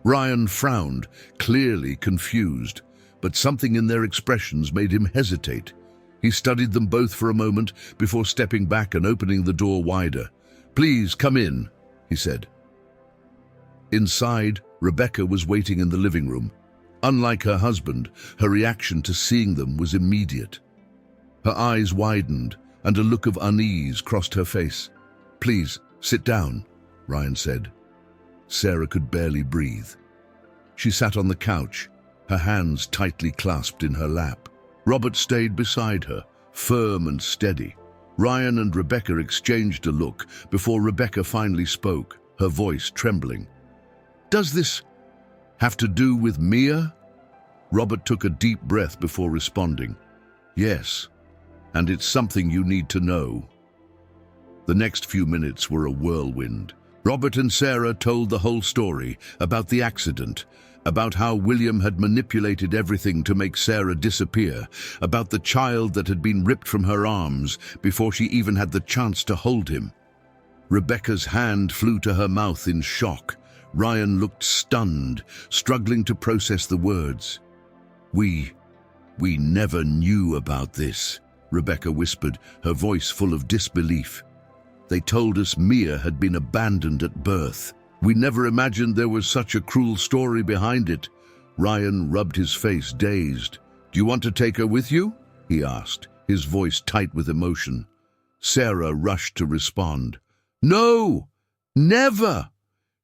Speaker 1: Ryan frowned, clearly confused, but something in their expressions made him hesitate. He studied them both for a moment before stepping back and opening the door wider. "Please come in," he said. Inside, Rebecca was waiting in the living room. Unlike her husband, her reaction to seeing them was immediate. Her eyes widened, and a look of unease crossed her face. "Please, sit down," Ryan said. Sarah could barely breathe. She sat on the couch, her hands tightly clasped in her lap. Robert stayed beside her, firm and steady. Ryan and Rebecca exchanged a look before Rebecca finally spoke, her voice trembling. "Does this have to do with Mia?" Robert took a deep breath before responding. "Yes, and it's something you need to know." The next few minutes were a whirlwind. Robert and Sarah told the whole story about the accident, about how William had manipulated everything to make Sarah disappear, about the child that had been ripped from her arms before she even had the chance to hold him. Rebecca's hand flew to her mouth in shock. Ryan looked stunned, struggling to process the words. We never knew about this," Rebecca whispered, her voice full of disbelief. "They told us Mia had been abandoned at birth. We never imagined there was such a cruel story behind it." Ryan rubbed his face, dazed. "Do you want to take her with you?" he asked, his voice tight with emotion. Sarah rushed to respond. "No! Never!"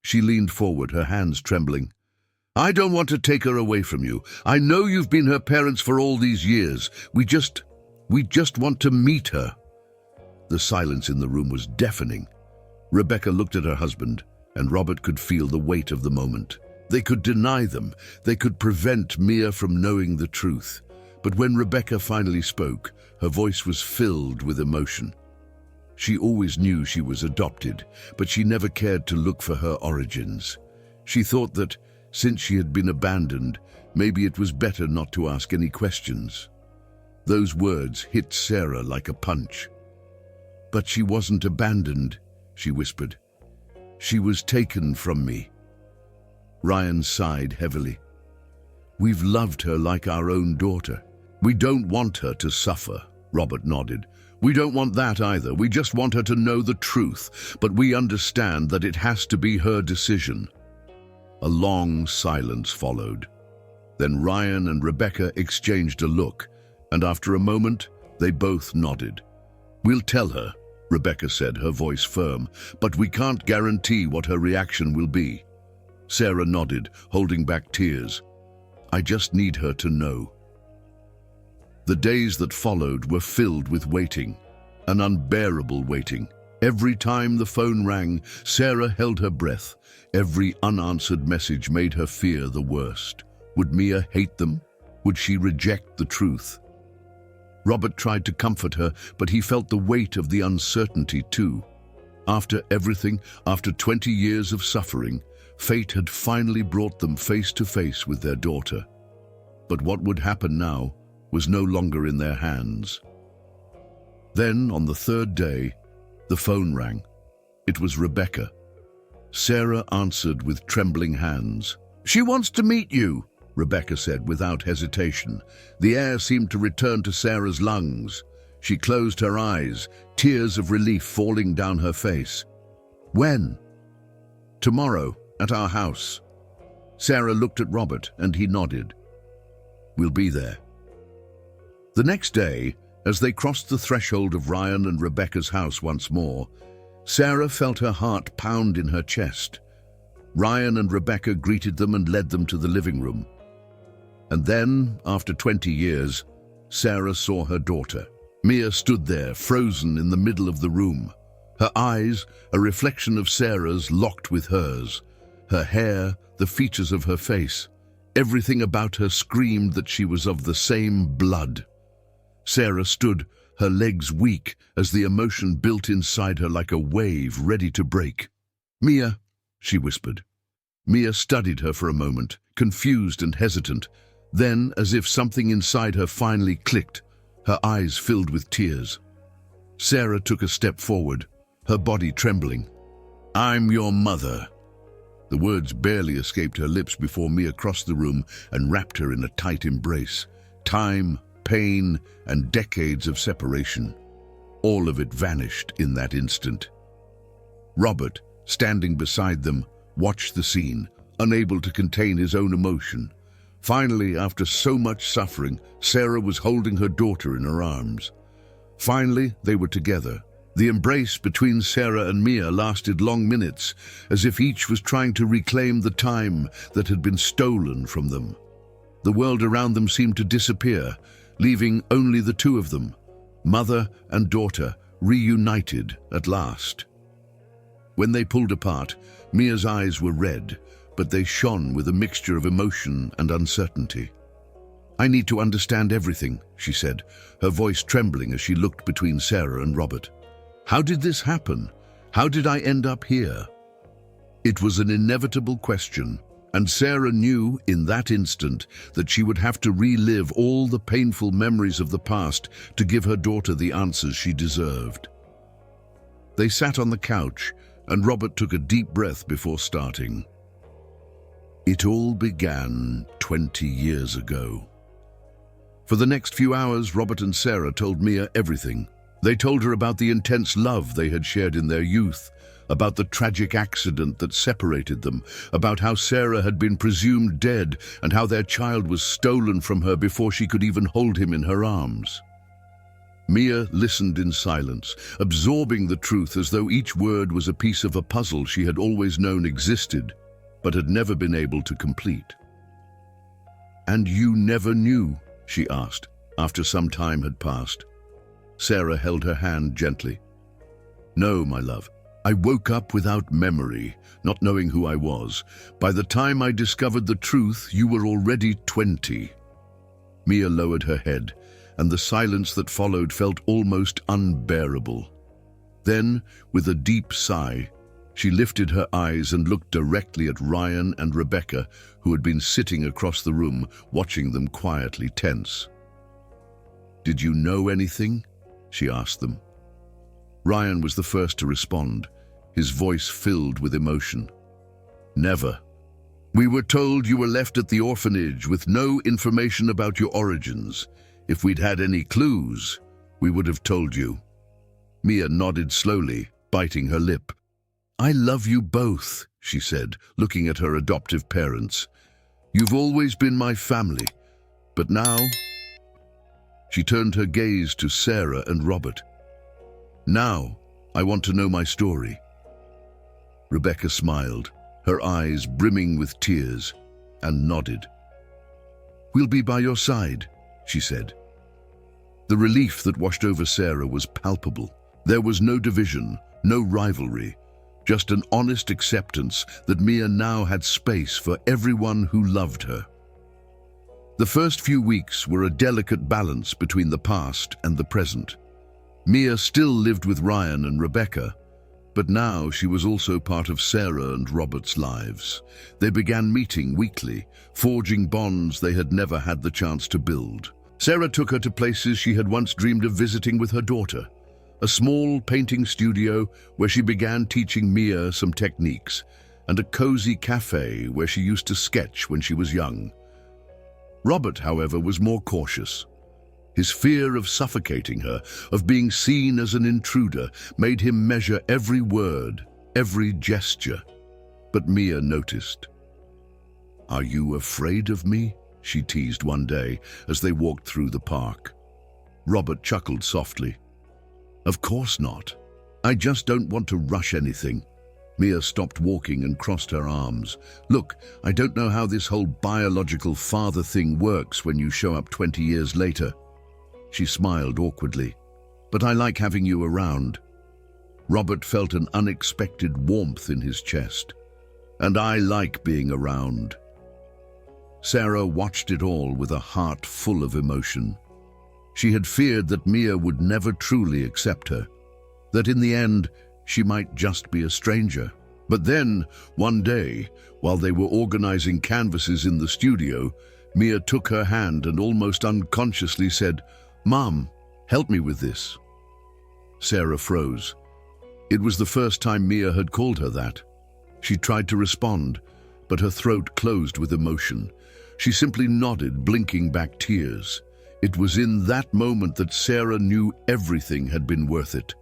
Speaker 1: She leaned forward, her hands trembling. "I don't want to take her away from you. I know you've been her parents for all these years. We just want to meet her." The silence in the room was deafening. Rebecca looked at her husband, and Robert could feel the weight of the moment. They could deny them. They could prevent Mia from knowing the truth. But when Rebecca finally spoke, her voice was filled with emotion. She always knew she was adopted, but she never cared to look for her origins. She thought that, since she had been abandoned, maybe it was better not to ask any questions. Those words hit Sarah like a punch. But she wasn't abandoned, she whispered. She was taken from me. Ryan sighed heavily. We've loved her like our own daughter. We don't want her to suffer, Robert nodded. We don't want that either. We just want her to know the truth, but we understand that it has to be her decision. A long silence followed. Then Ryan and Rebecca exchanged a look, and after a moment, they both nodded. We'll tell her, Rebecca said, her voice firm, but we can't guarantee what her reaction will be. Sarah nodded, holding back tears. I just need her to know. The days that followed were filled with waiting, an unbearable waiting. Every time the phone rang, Sarah held her breath. Every unanswered message made her fear the worst. Would Mia hate them? Would she reject the truth? Robert tried to comfort her, but he felt the weight of the uncertainty too. After everything, after 20 years of suffering, fate had finally brought them face to face with their daughter. But what would happen now was no longer in their hands. Then, on the third day, the phone rang. It was Rebecca. Sarah answered with trembling hands. She wants to meet you, Rebecca said without hesitation. The air seemed to return to Sarah's lungs. She closed her eyes, tears of relief falling down her face. When? Tomorrow, at our house. Sarah looked at Robert and he nodded. We'll be there. The next day, as they crossed the threshold of Ryan and Rebecca's house once more, Sarah felt her heart pound in her chest. Ryan and Rebecca greeted them and led them to the living room. And then, after 20 years, Sarah saw her daughter. Mia stood there, frozen in the middle of the room. Her eyes, a reflection of Sarah's, locked with hers. Her hair, the features of her face. Everything about her screamed that she was of the same blood. Sarah stood, her legs weak, as the emotion built inside her like a wave ready to break. Mia, she whispered. Mia studied her for a moment, confused and hesitant. Then, as if something inside her finally clicked, her eyes filled with tears. Sarah took a step forward, her body trembling. I'm your mother. The words barely escaped her lips before Mia crossed the room and wrapped her in a tight embrace. Time, pain, and decades of separation. All of it vanished in that instant. Robert, standing beside them, watched the scene, unable to contain his own emotion. Finally, after so much suffering, Sarah was holding her daughter in her arms. Finally, they were together. The embrace between Sarah and Mia lasted long minutes, as if each was trying to reclaim the time that had been stolen from them. The world around them seemed to disappear, leaving only the two of them, mother and daughter, reunited at last. When they pulled apart, Mia's eyes were red, but they shone with a mixture of emotion and uncertainty. I need to understand everything, she said, her voice trembling as she looked between Sarah and Robert. How did this happen? How did I end up here? It was an inevitable question, and Sarah knew in that instant that she would have to relive all the painful memories of the past to give her daughter the answers she deserved. They sat on the couch, and Robert took a deep breath before starting. It all began 20 years ago. For the next few hours, Robert and Sarah told Mia everything. They told her about the intense love they had shared in their youth, about the tragic accident that separated them, about how Sarah had been presumed dead and how their child was stolen from her before she could even hold him in her arms. Mia listened in silence, absorbing the truth as though each word was a piece of a puzzle she had always known existed, but had never been able to complete. And you never knew? She asked, after some time had passed. Sarah held her hand gently. No, my love. I woke up without memory, not knowing who I was. By the time I discovered the truth, you were already 20. Mia lowered her head, and the silence that followed felt almost unbearable. Then, with a deep sigh, she lifted her eyes and looked directly at Ryan and Rebecca, who had been sitting across the room, watching them quietly tense. Did you know anything? She asked them. Ryan was the first to respond, his voice filled with emotion. Never. We were told you were left at the orphanage with no information about your origins. If we'd had any clues, we would have told you. Mia nodded slowly, biting her lip. I love you both, she said, looking at her adoptive parents. You've always been my family, but now... She turned her gaze to Sarah and Robert. Now, I want to know my story. Rebecca smiled, her eyes brimming with tears, and nodded. We'll be by your side, she said. The relief that washed over Sarah was palpable. There was no division, no rivalry, just an honest acceptance that Mia now had space for everyone who loved her. The first few weeks were a delicate balance between the past and the present. Mia still lived with Ryan and Rebecca, but now she was also part of Sarah and Robert's lives. They began meeting weekly, forging bonds they had never had the chance to build. Sarah took her to places she had once dreamed of visiting with her daughter, a small painting studio where she began teaching Mia some techniques, and a cozy cafe where she used to sketch when she was young. Robert, however, was more cautious. His fear of suffocating her, of being seen as an intruder, made him measure every word, every gesture. But Mia noticed. Are you afraid of me? She teased one day as they walked through the park. Robert chuckled softly. Of course not. I just don't want to rush anything. Mia stopped walking and crossed her arms. Look, I don't know how this whole biological father thing works when you show up 20 years later. She smiled awkwardly. But I like having you around. Robert felt an unexpected warmth in his chest. And I like being around. Sarah watched it all with a heart full of emotion. She had feared that Mia would never truly accept her, that in the end she might just be a stranger. But then, one day, while they were organizing canvases in the studio, Mia took her hand and almost unconsciously said, Mom, help me with this. Sarah froze. It was the first time Mia had called her that. She tried to respond, but her throat closed with emotion. She simply nodded, blinking back tears. It was in that moment that Sarah knew everything had been worth it.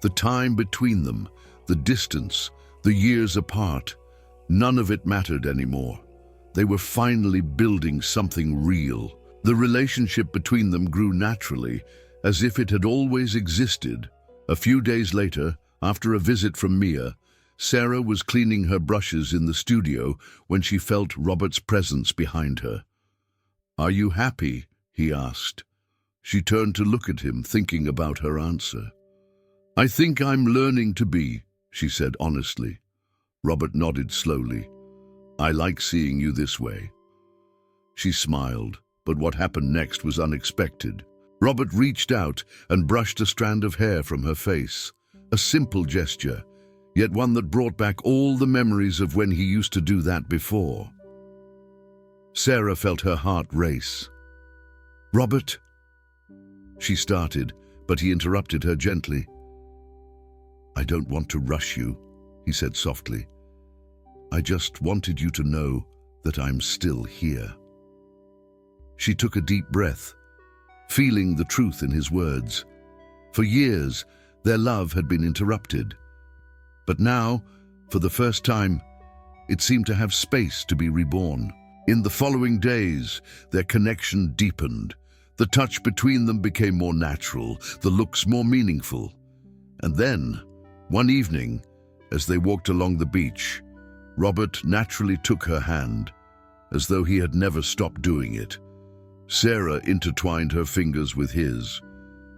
Speaker 1: The time between them, the distance, the years apart, none of it mattered anymore. They were finally building something real. The relationship between them grew naturally, as if it had always existed. A few days later, after a visit from Mia, Sarah was cleaning her brushes in the studio when she felt Robert's presence behind her. Are you happy? He asked. She turned to look at him, thinking about her answer. I think I'm learning to be, she said honestly. Robert nodded slowly. I like seeing you this way. She smiled, but what happened next was unexpected. Robert reached out and brushed a strand of hair from her face. A simple gesture, yet one that brought back all the memories of when he used to do that before. Sarah felt her heart race. Robert? She started, but he interrupted her gently. I don't want to rush you, he said softly. I just wanted you to know that I'm still here. She took a deep breath, feeling the truth in his words. For years, their love had been interrupted. But now, for the first time, it seemed to have space to be reborn. In the following days, their connection deepened. The touch between them became more natural, the looks more meaningful. And then, one evening, as they walked along the beach, Robert naturally took her hand, as though he had never stopped doing it. Sarah intertwined her fingers with his.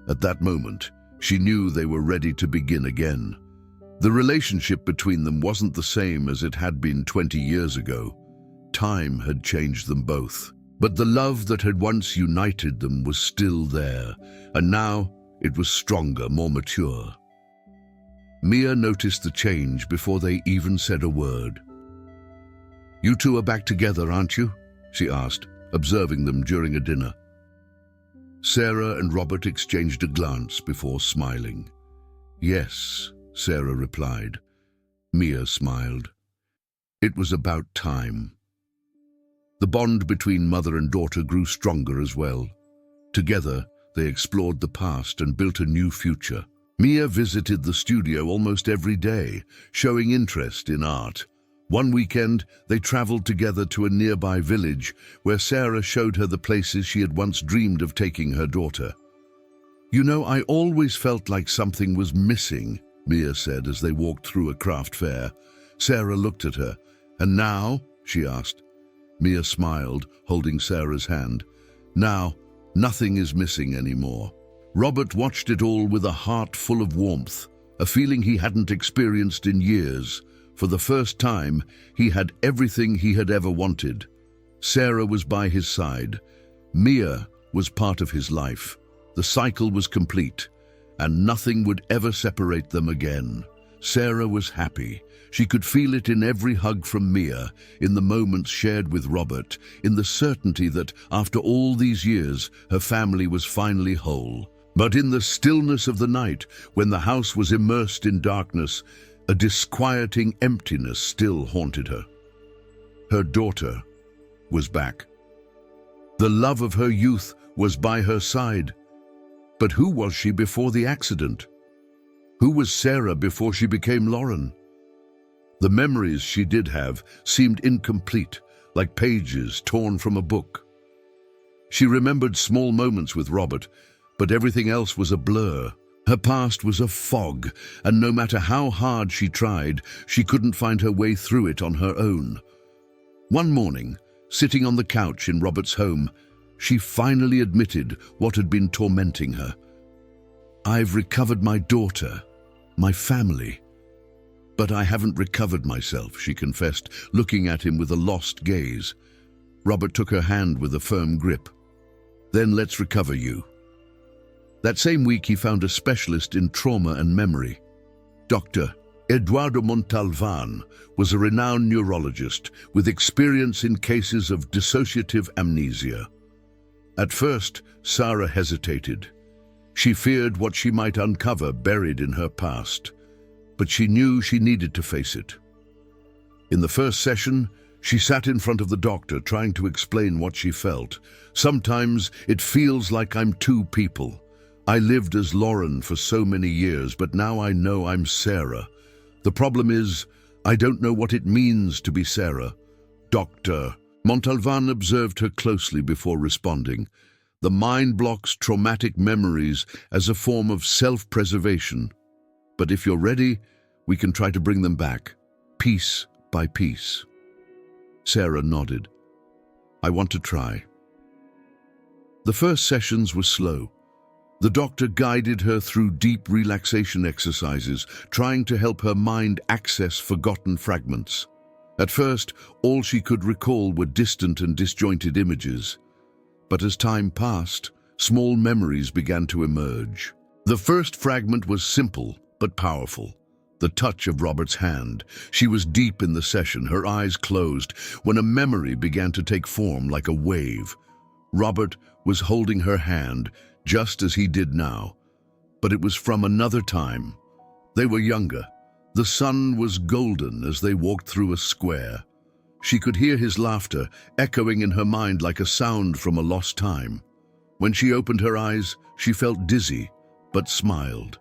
Speaker 1: At that moment, she knew they were ready to begin again. The relationship between them wasn't the same as it had been 20 years ago. Time had changed them both. But the love that had once united them was still there, and now it was stronger, more mature. Mia noticed the change before they even said a word. You two are back together, aren't you? She asked, observing them during a dinner. Sarah and Robert exchanged a glance before smiling. Yes, Sarah replied. Mia smiled. It was about time. The bond between mother and daughter grew stronger as well. Together, they explored the past and built a new future. Mia visited the studio almost every day, showing interest in art. One weekend, they traveled together to a nearby village where Sarah showed her the places she had once dreamed of taking her daughter. You know, I always felt like something was missing, Mia said as they walked through a craft fair. Sarah looked at her. And now? She asked. Mia smiled, holding Sarah's hand. Now, nothing is missing anymore. Robert watched it all with a heart full of warmth, a feeling he hadn't experienced in years. For the first time, he had everything he had ever wanted. Sarah was by his side. Mia was part of his life. The cycle was complete, and nothing would ever separate them again. Sarah was happy. She could feel it in every hug from Mia, in the moments shared with Robert, in the certainty that, after all these years, her family was finally whole. But in the stillness of the night, when the house was immersed in darkness, a disquieting emptiness still haunted her. Her daughter was back. The love of her youth was by her side. But who was she before the accident? Who was Sarah before she became Lauren? The memories she did have seemed incomplete, like pages torn from a book. She remembered small moments with Robert, but everything else was a blur. Her past was a fog, and no matter how hard she tried, she couldn't find her way through it on her own. One morning, sitting on the couch in Robert's home, she finally admitted what had been tormenting her. I've recovered my daughter, my family. But I haven't recovered myself, she confessed, looking at him with a lost gaze. Robert took her hand with a firm grip. Then let's recover you. That same week he found a specialist in trauma and memory. Dr. Eduardo Montalvan was a renowned neurologist with experience in cases of dissociative amnesia. At first, Sarah hesitated. She feared what she might uncover buried in her past, but she knew she needed to face it. In the first session, she sat in front of the doctor trying to explain what she felt. Sometimes it feels like I'm two people. I lived as Lauren for so many years, but now I know I'm Sarah. The problem is, I don't know what it means to be Sarah. Dr. Montalvan observed her closely before responding. The mind blocks traumatic memories as a form of self-preservation. But if you're ready, we can try to bring them back, piece by piece. Sarah nodded. I want to try. The first sessions were slow. The doctor guided her through deep relaxation exercises, trying to help her mind access forgotten fragments. At first, all she could recall were distant and disjointed images. But as time passed, small memories began to emerge. The first fragment was simple but powerful. The touch of Robert's hand. She was deep in the session, her eyes closed, when a memory began to take form like a wave. Robert was holding her hand, just as he did now. But it was from another time. They were younger. The sun was golden as they walked through a square. She could hear his laughter, echoing in her mind like a sound from a lost time. When she opened her eyes, she felt dizzy, but smiled.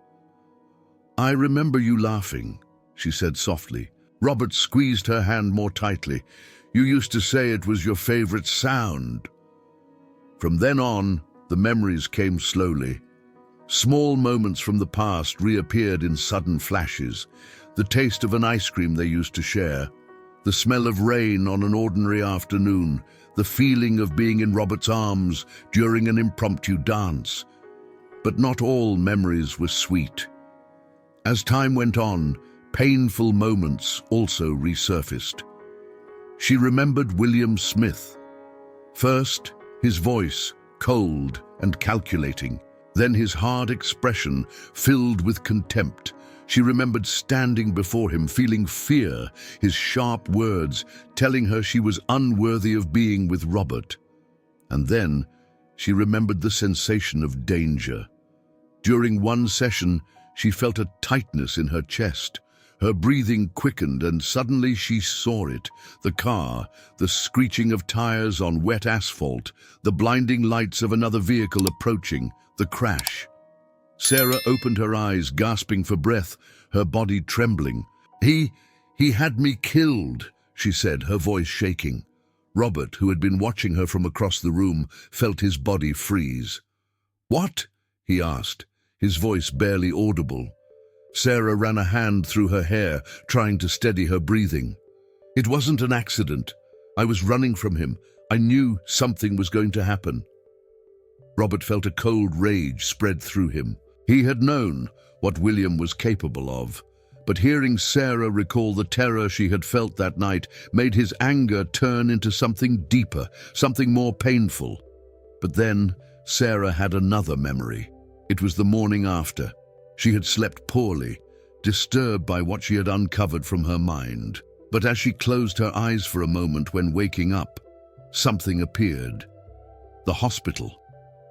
Speaker 1: I remember you laughing, she said softly. Robert squeezed her hand more tightly. You used to say it was your favorite sound. From then on, the memories came slowly. Small moments from the past reappeared in sudden flashes. The taste of an ice cream they used to share, the smell of rain on an ordinary afternoon, the feeling of being in Robert's arms during an impromptu dance. But not all memories were sweet. As time went on, painful moments also resurfaced. She remembered William Smith. First, his voice, cold and calculating, then his hard expression filled with contempt. She remembered standing before him, feeling fear, his sharp words telling her she was unworthy of being with Robert. And then she remembered the sensation of danger. During one session, She felt a tightness in her chest. Her breathing quickened, and suddenly she saw it. The car, the screeching of tires on wet asphalt, the blinding lights of another vehicle approaching, the crash. Sarah opened her eyes, gasping for breath, her body trembling. He had me killed," she said, her voice shaking. Robert, who had been watching her from across the room, felt his body freeze. "What?" he asked, his voice barely audible. Sarah ran a hand through her hair, trying to steady her breathing. "It wasn't an accident. I was running from him. I knew something was going to happen." Robert felt a cold rage spread through him. He had known what William was capable of, but hearing Sarah recall the terror she had felt that night made his anger turn into something deeper, something more painful. But then Sarah had another memory. It was the morning after. She had slept poorly, disturbed by what she had uncovered from her mind. But as she closed her eyes for a moment when waking up, something appeared. The hospital,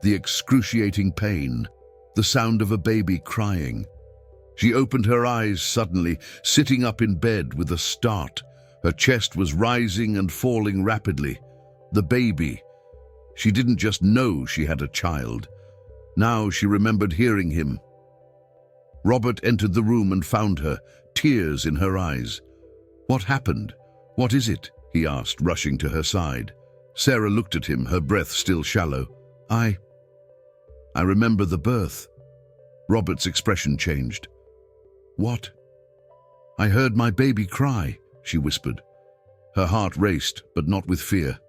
Speaker 1: the excruciating pain, the sound of a baby crying. She opened her eyes suddenly, sitting up in bed with a start. Her chest was rising and falling rapidly. The baby. She didn't just know she had a child. Now she remembered hearing him. Robert entered the room and found her, tears in her eyes. "What happened? What is it?" he asked, rushing to her side. Sarah looked at him, her breath still shallow. I remember the birth." Robert's expression changed. "What?" "I heard my baby cry," she whispered. Her heart raced, but not with fear.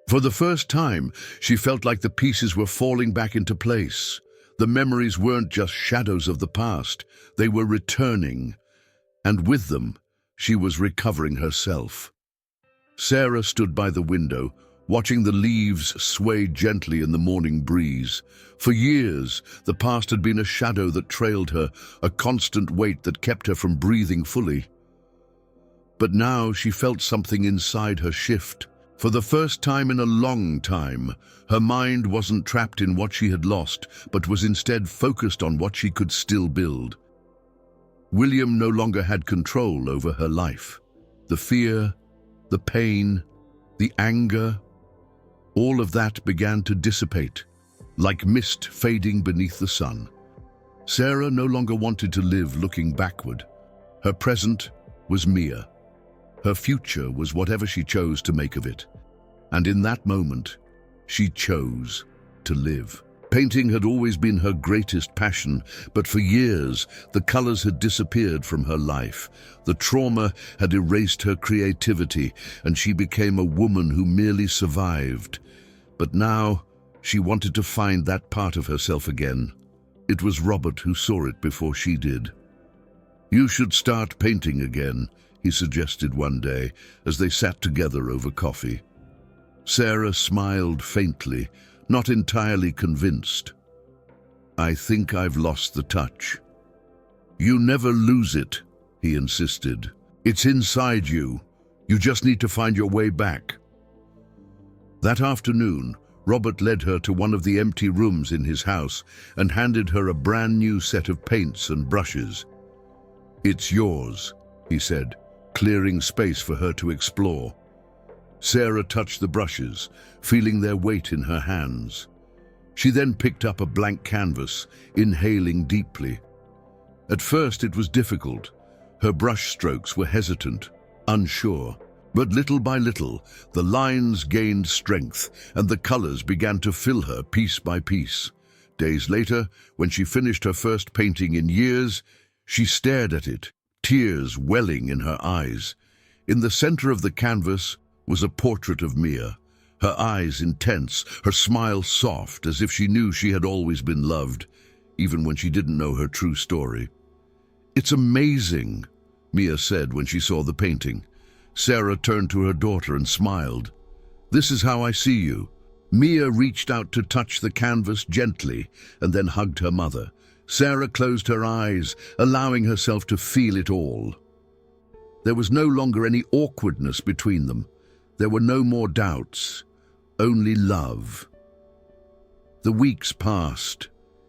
Speaker 1: For the first time, she felt like the pieces were falling back into place. The memories weren't just shadows of the past, they were returning. And with them, she was recovering herself. Sarah stood by the window, watching the leaves sway gently in the morning breeze. For years, the past had been a shadow that trailed her, a constant weight that kept her from breathing fully. But now she felt something inside her shift. For the first time in a long time, her mind wasn't trapped in what she had lost, but was instead focused on what she could still build. William no longer had control over her life. The fear, the pain, the anger, all of that began to dissipate, like mist fading beneath the sun. Sarah no longer wanted to live looking backward. Her present was Mia. Her future was whatever she chose to make of it. And in that moment, she chose to live. Painting had always been her greatest passion, but for years, the colors had disappeared from her life. The trauma had erased her creativity, and she became a woman who merely survived. But now, she wanted to find that part of herself again. It was Robert who saw it before she did. "You should start painting again," he suggested one day, as they sat together over coffee. Sarah smiled faintly, not entirely convinced. "I think I've lost the touch." "You never lose it," he insisted. "It's inside you. You just need to find your way back." That afternoon, Robert led her to one of the empty rooms in his house and handed her a brand new set of paints and brushes. "It's yours," he said, clearing space for her to explore. Sarah touched the brushes, feeling their weight in her hands. She then picked up a blank canvas, inhaling deeply. At first it was difficult. Her brush strokes were hesitant, unsure. But little by little, the lines gained strength, and the colors began to fill her piece by piece. Days later, when she finished her first painting in years, she stared at it, tears welling in her eyes. In the center of the canvas was a portrait of Mia, her eyes intense, her smile soft, as if she knew she had always been loved, even when she didn't know her true story. "It's amazing," Mia said when she saw the painting. Sarah turned to her daughter and smiled. "This is how I see you." Mia reached out to touch the canvas gently and then hugged her mother. Sarah closed her eyes, allowing herself to feel it all. There was no longer any awkwardness between them. There were no more doubts, only love. The weeks passed.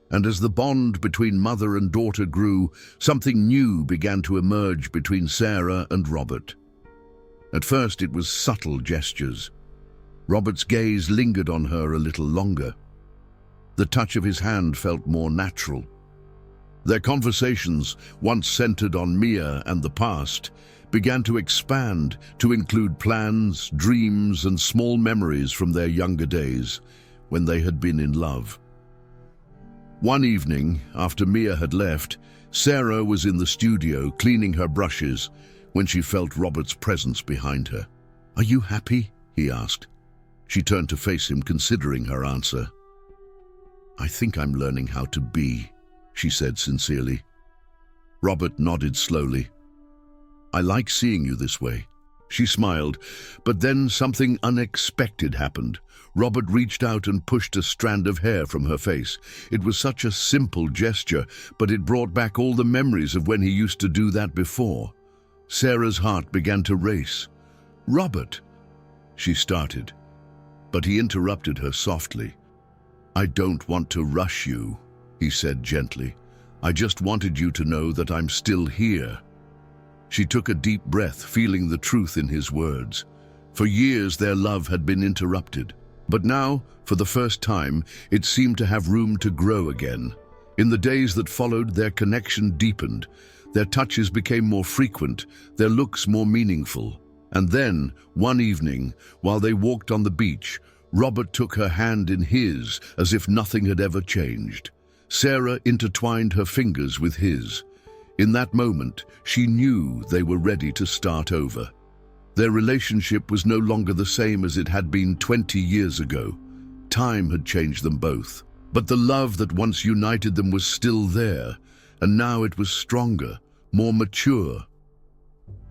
Speaker 1: And as the bond between mother and daughter grew, something new began to emerge between Sarah and Robert. At first it was subtle gestures. Robert's gaze lingered on her a little longer. The touch of his hand felt more natural. Their conversations, once centered on Mia and the past, began to expand to include plans, dreams, and small memories from their younger days when they had been in love. One evening, after Mia had left, Sarah was in the studio cleaning her brushes when she felt Robert's presence behind her. "Are you happy?" he asked. She turned to face him, considering her answer. "I think I'm learning how to be," she said sincerely. Robert nodded slowly. "I like seeing you this way." She smiled, but then something unexpected happened. Robert reached out and pushed a strand of hair from her face. It was such a simple gesture, but it brought back all the memories of when he used to do that before. Sarah's heart began to race. "Robert," she started, but he interrupted her softly. "I don't want to rush you," he said gently. "I just wanted you to know that I'm still here." She took a deep breath, feeling the truth in his words. For years their love had been interrupted, but now, for the first time, it seemed to have room to grow again. In the days that followed, their connection deepened. Their touches became more frequent, their looks more meaningful. And then, one evening, while they walked on the beach, Robert took her hand in his as if nothing had ever changed. Sarah intertwined her fingers with his. In that moment, she knew they were ready to start over. Their relationship was no longer the same as it had been 20 years ago. Time had changed them both. But the love that once united them was still there, and now it was stronger, more mature.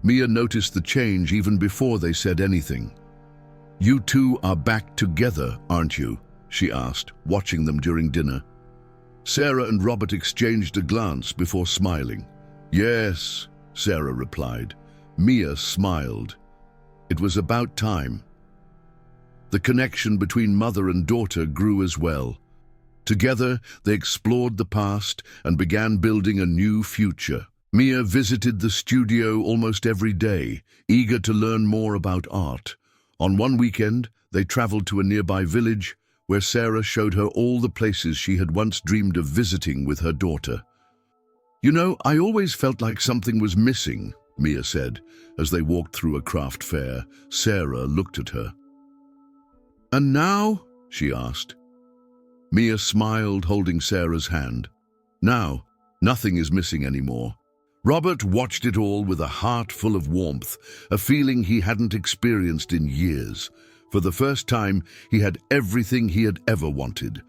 Speaker 1: Mia noticed the change even before they said anything. "You two are back together, aren't you?" she asked, watching them during dinner. Sarah and Robert exchanged a glance before smiling. "Yes," Sarah replied. Mia smiled. It was about time. The connection between mother and daughter grew as well. Together, they explored the past and began building a new future. Mia visited the studio almost every day, eager to learn more about art. On one weekend, they traveled to a nearby village where Sarah showed her all the places she had once dreamed of visiting with her daughter. "You know, I always felt like something was missing," Mia said, as they walked through a craft fair. Sarah looked at her. "And now?" she asked. Mia smiled, holding Sarah's hand. "Now, nothing is missing anymore." Robert watched it all with a heart full of warmth, a feeling he hadn't experienced in years. For the first time, he had everything he had ever wanted.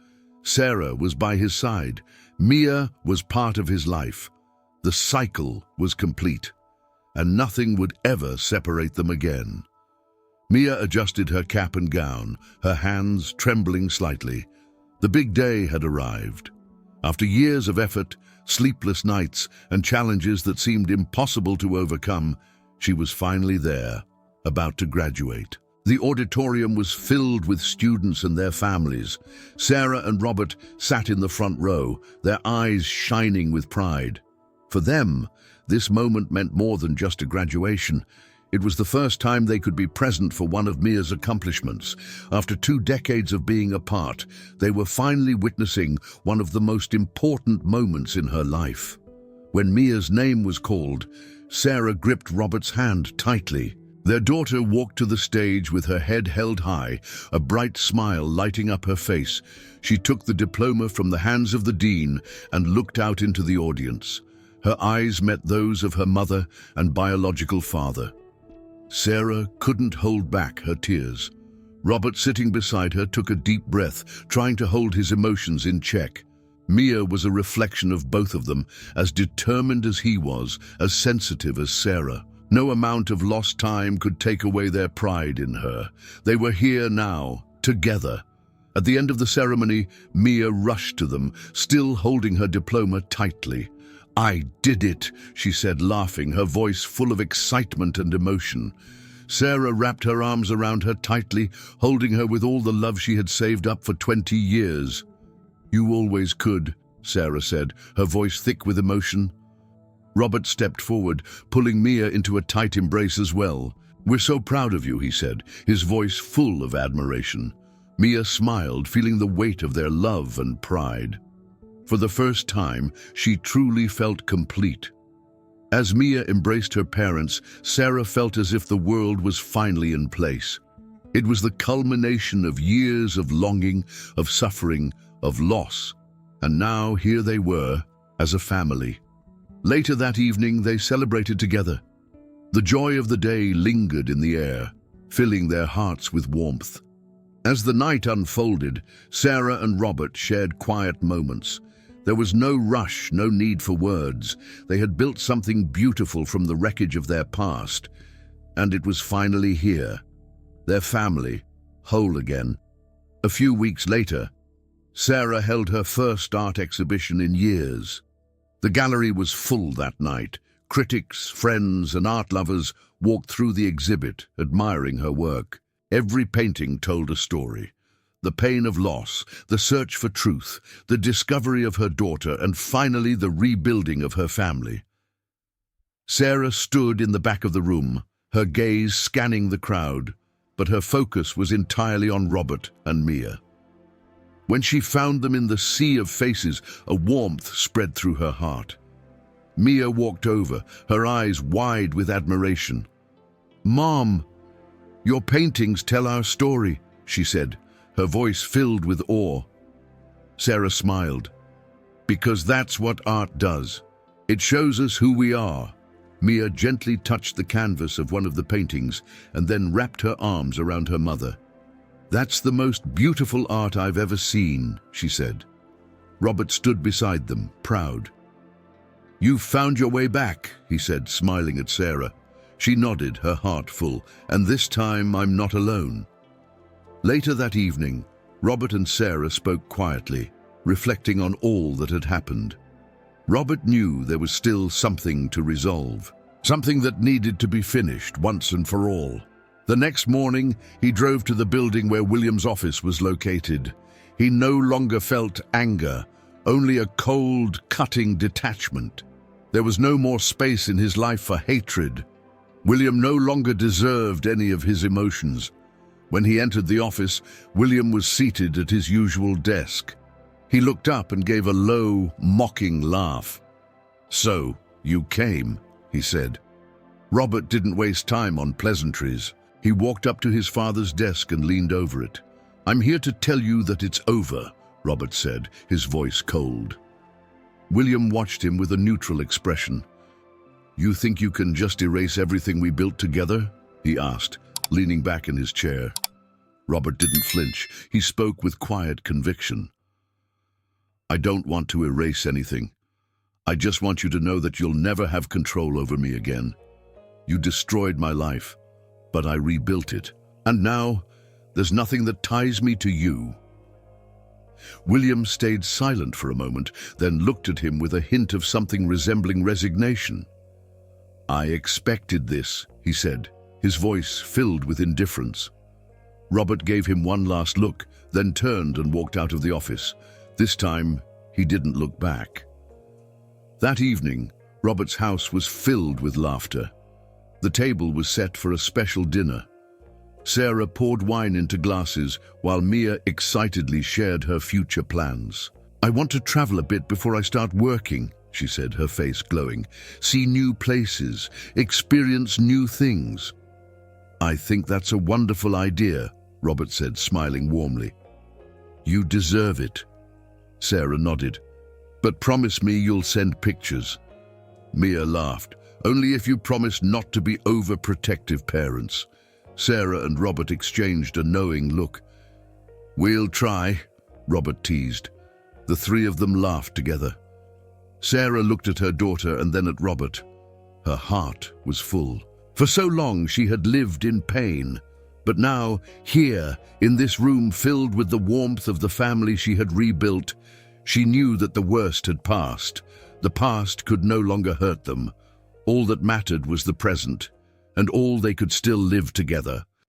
Speaker 1: Sarah was by his side. Mia was part of his life. The cycle was complete, and nothing would ever separate them again. Mia adjusted her cap and gown, her hands trembling slightly. The big day had arrived. After years of effort, sleepless nights, and challenges that seemed impossible to overcome, she was finally there, about to graduate. The auditorium was filled with students and their families. Sarah and Robert sat in the front row, their eyes shining with pride. For them, this moment meant more than just a graduation. It was the first time they could be present for one of Mia's accomplishments. After 2 decades of being apart, they were finally witnessing one of the most important moments in her life. When Mia's name was called, Sarah gripped Robert's hand tightly. Their daughter walked to the stage with her head held high, a bright smile lighting up her face. She took the diploma from the hands of the dean and looked out into the audience. Her eyes met those of her mother and biological father. Sarah couldn't hold back her tears. Robert, sitting beside her, took a deep breath, trying to hold his emotions in check. Mia was a reflection of both of them, as determined as he was, as sensitive as Sarah. No amount of lost time could take away their pride in her. They were here now, together. At the end of the ceremony, Mia rushed to them, still holding her diploma tightly. "I did it," she said, laughing, her voice full of excitement and emotion. Sarah wrapped her arms around her tightly, holding her with all the love she had saved up for 20 years. "You always could," Sarah said, her voice thick with emotion. Robert stepped forward, pulling Mia into a tight embrace as well. "We're so proud of you," he said, his voice full of admiration. Mia smiled, feeling the weight of their love and pride. For the first time, she truly felt complete. As Mia embraced her parents, Sarah felt as if the world was finally in place. It was the culmination of years of longing, of suffering, of loss. And now here they were, as a family. Later that evening, they celebrated together. The joy of the day lingered in the air, filling their hearts with warmth. As the night unfolded, Sarah and Robert shared quiet moments. There was no rush, no need for words. They had built something beautiful from the wreckage of their past, and it was finally here, their family, whole again. A few weeks later, Sarah held her first art exhibition in years. The gallery was full that night. Critics, friends, and art lovers walked through the exhibit, admiring her work. Every painting told a story. The pain of loss, the search for truth, the discovery of her daughter, and finally the rebuilding of her family. Sarah stood in the back of the room, her gaze scanning the crowd, but her focus was entirely on Robert and Mia. When she found them in the sea of faces, a warmth spread through her heart. Mia walked over, her eyes wide with admiration. "Mom, your paintings tell our story," she said, her voice filled with awe. Sarah smiled. "Because that's what art does. It shows us who we are." Mia gently touched the canvas of one of the paintings and then wrapped her arms around her mother. "That's the most beautiful art I've ever seen," she said. Robert stood beside them, proud. "You've found your way back," he said, smiling at Sarah. She nodded, her heart full, "and this time I'm not alone." Later that evening, Robert and Sarah spoke quietly, reflecting on all that had happened. Robert knew there was still something to resolve, something that needed to be finished once and for all. The next morning, he drove to the building where William's office was located. He no longer felt anger, only a cold, cutting detachment. There was no more space in his life for hatred. William no longer deserved any of his emotions. When he entered the office, William was seated at his usual desk. He looked up and gave a low, mocking laugh. "So, you came," he said. Robert didn't waste time on pleasantries. He walked up to his father's desk and leaned over it. "I'm here to tell you that it's over," Robert said, his voice cold. William watched him with a neutral expression. "You think you can just erase everything we built together?" he asked, leaning back in his chair. Robert didn't flinch. He spoke with quiet conviction. "I don't want to erase anything. I just want you to know that you'll never have control over me again. You destroyed my life, but I rebuilt it. And now, there's nothing that ties me to you." William stayed silent for a moment, then looked at him with a hint of something resembling resignation. "I expected this," he said, his voice filled with indifference. Robert gave him one last look, then turned and walked out of the office. This time, he didn't look back. That evening, Robert's house was filled with laughter. The table was set for a special dinner. Sarah poured wine into glasses while Mia excitedly shared her future plans. "I want to travel a bit before I start working," she said, her face glowing. "See new places, experience new things." "I think that's a wonderful idea," Robert said, smiling warmly. "You deserve it." Sarah nodded. "But promise me you'll send pictures." Mia laughed. "Only if you promise not to be overprotective parents." Sarah and Robert exchanged a knowing look. "We'll try," Robert teased. The three of them laughed together. Sarah looked at her daughter and then at Robert. Her heart was full. For so long she had lived in pain. But now, here, in this room filled with the warmth of the family she had rebuilt, she knew that the worst had passed. The past could no longer hurt them. All that mattered was the present, and all they could still live together.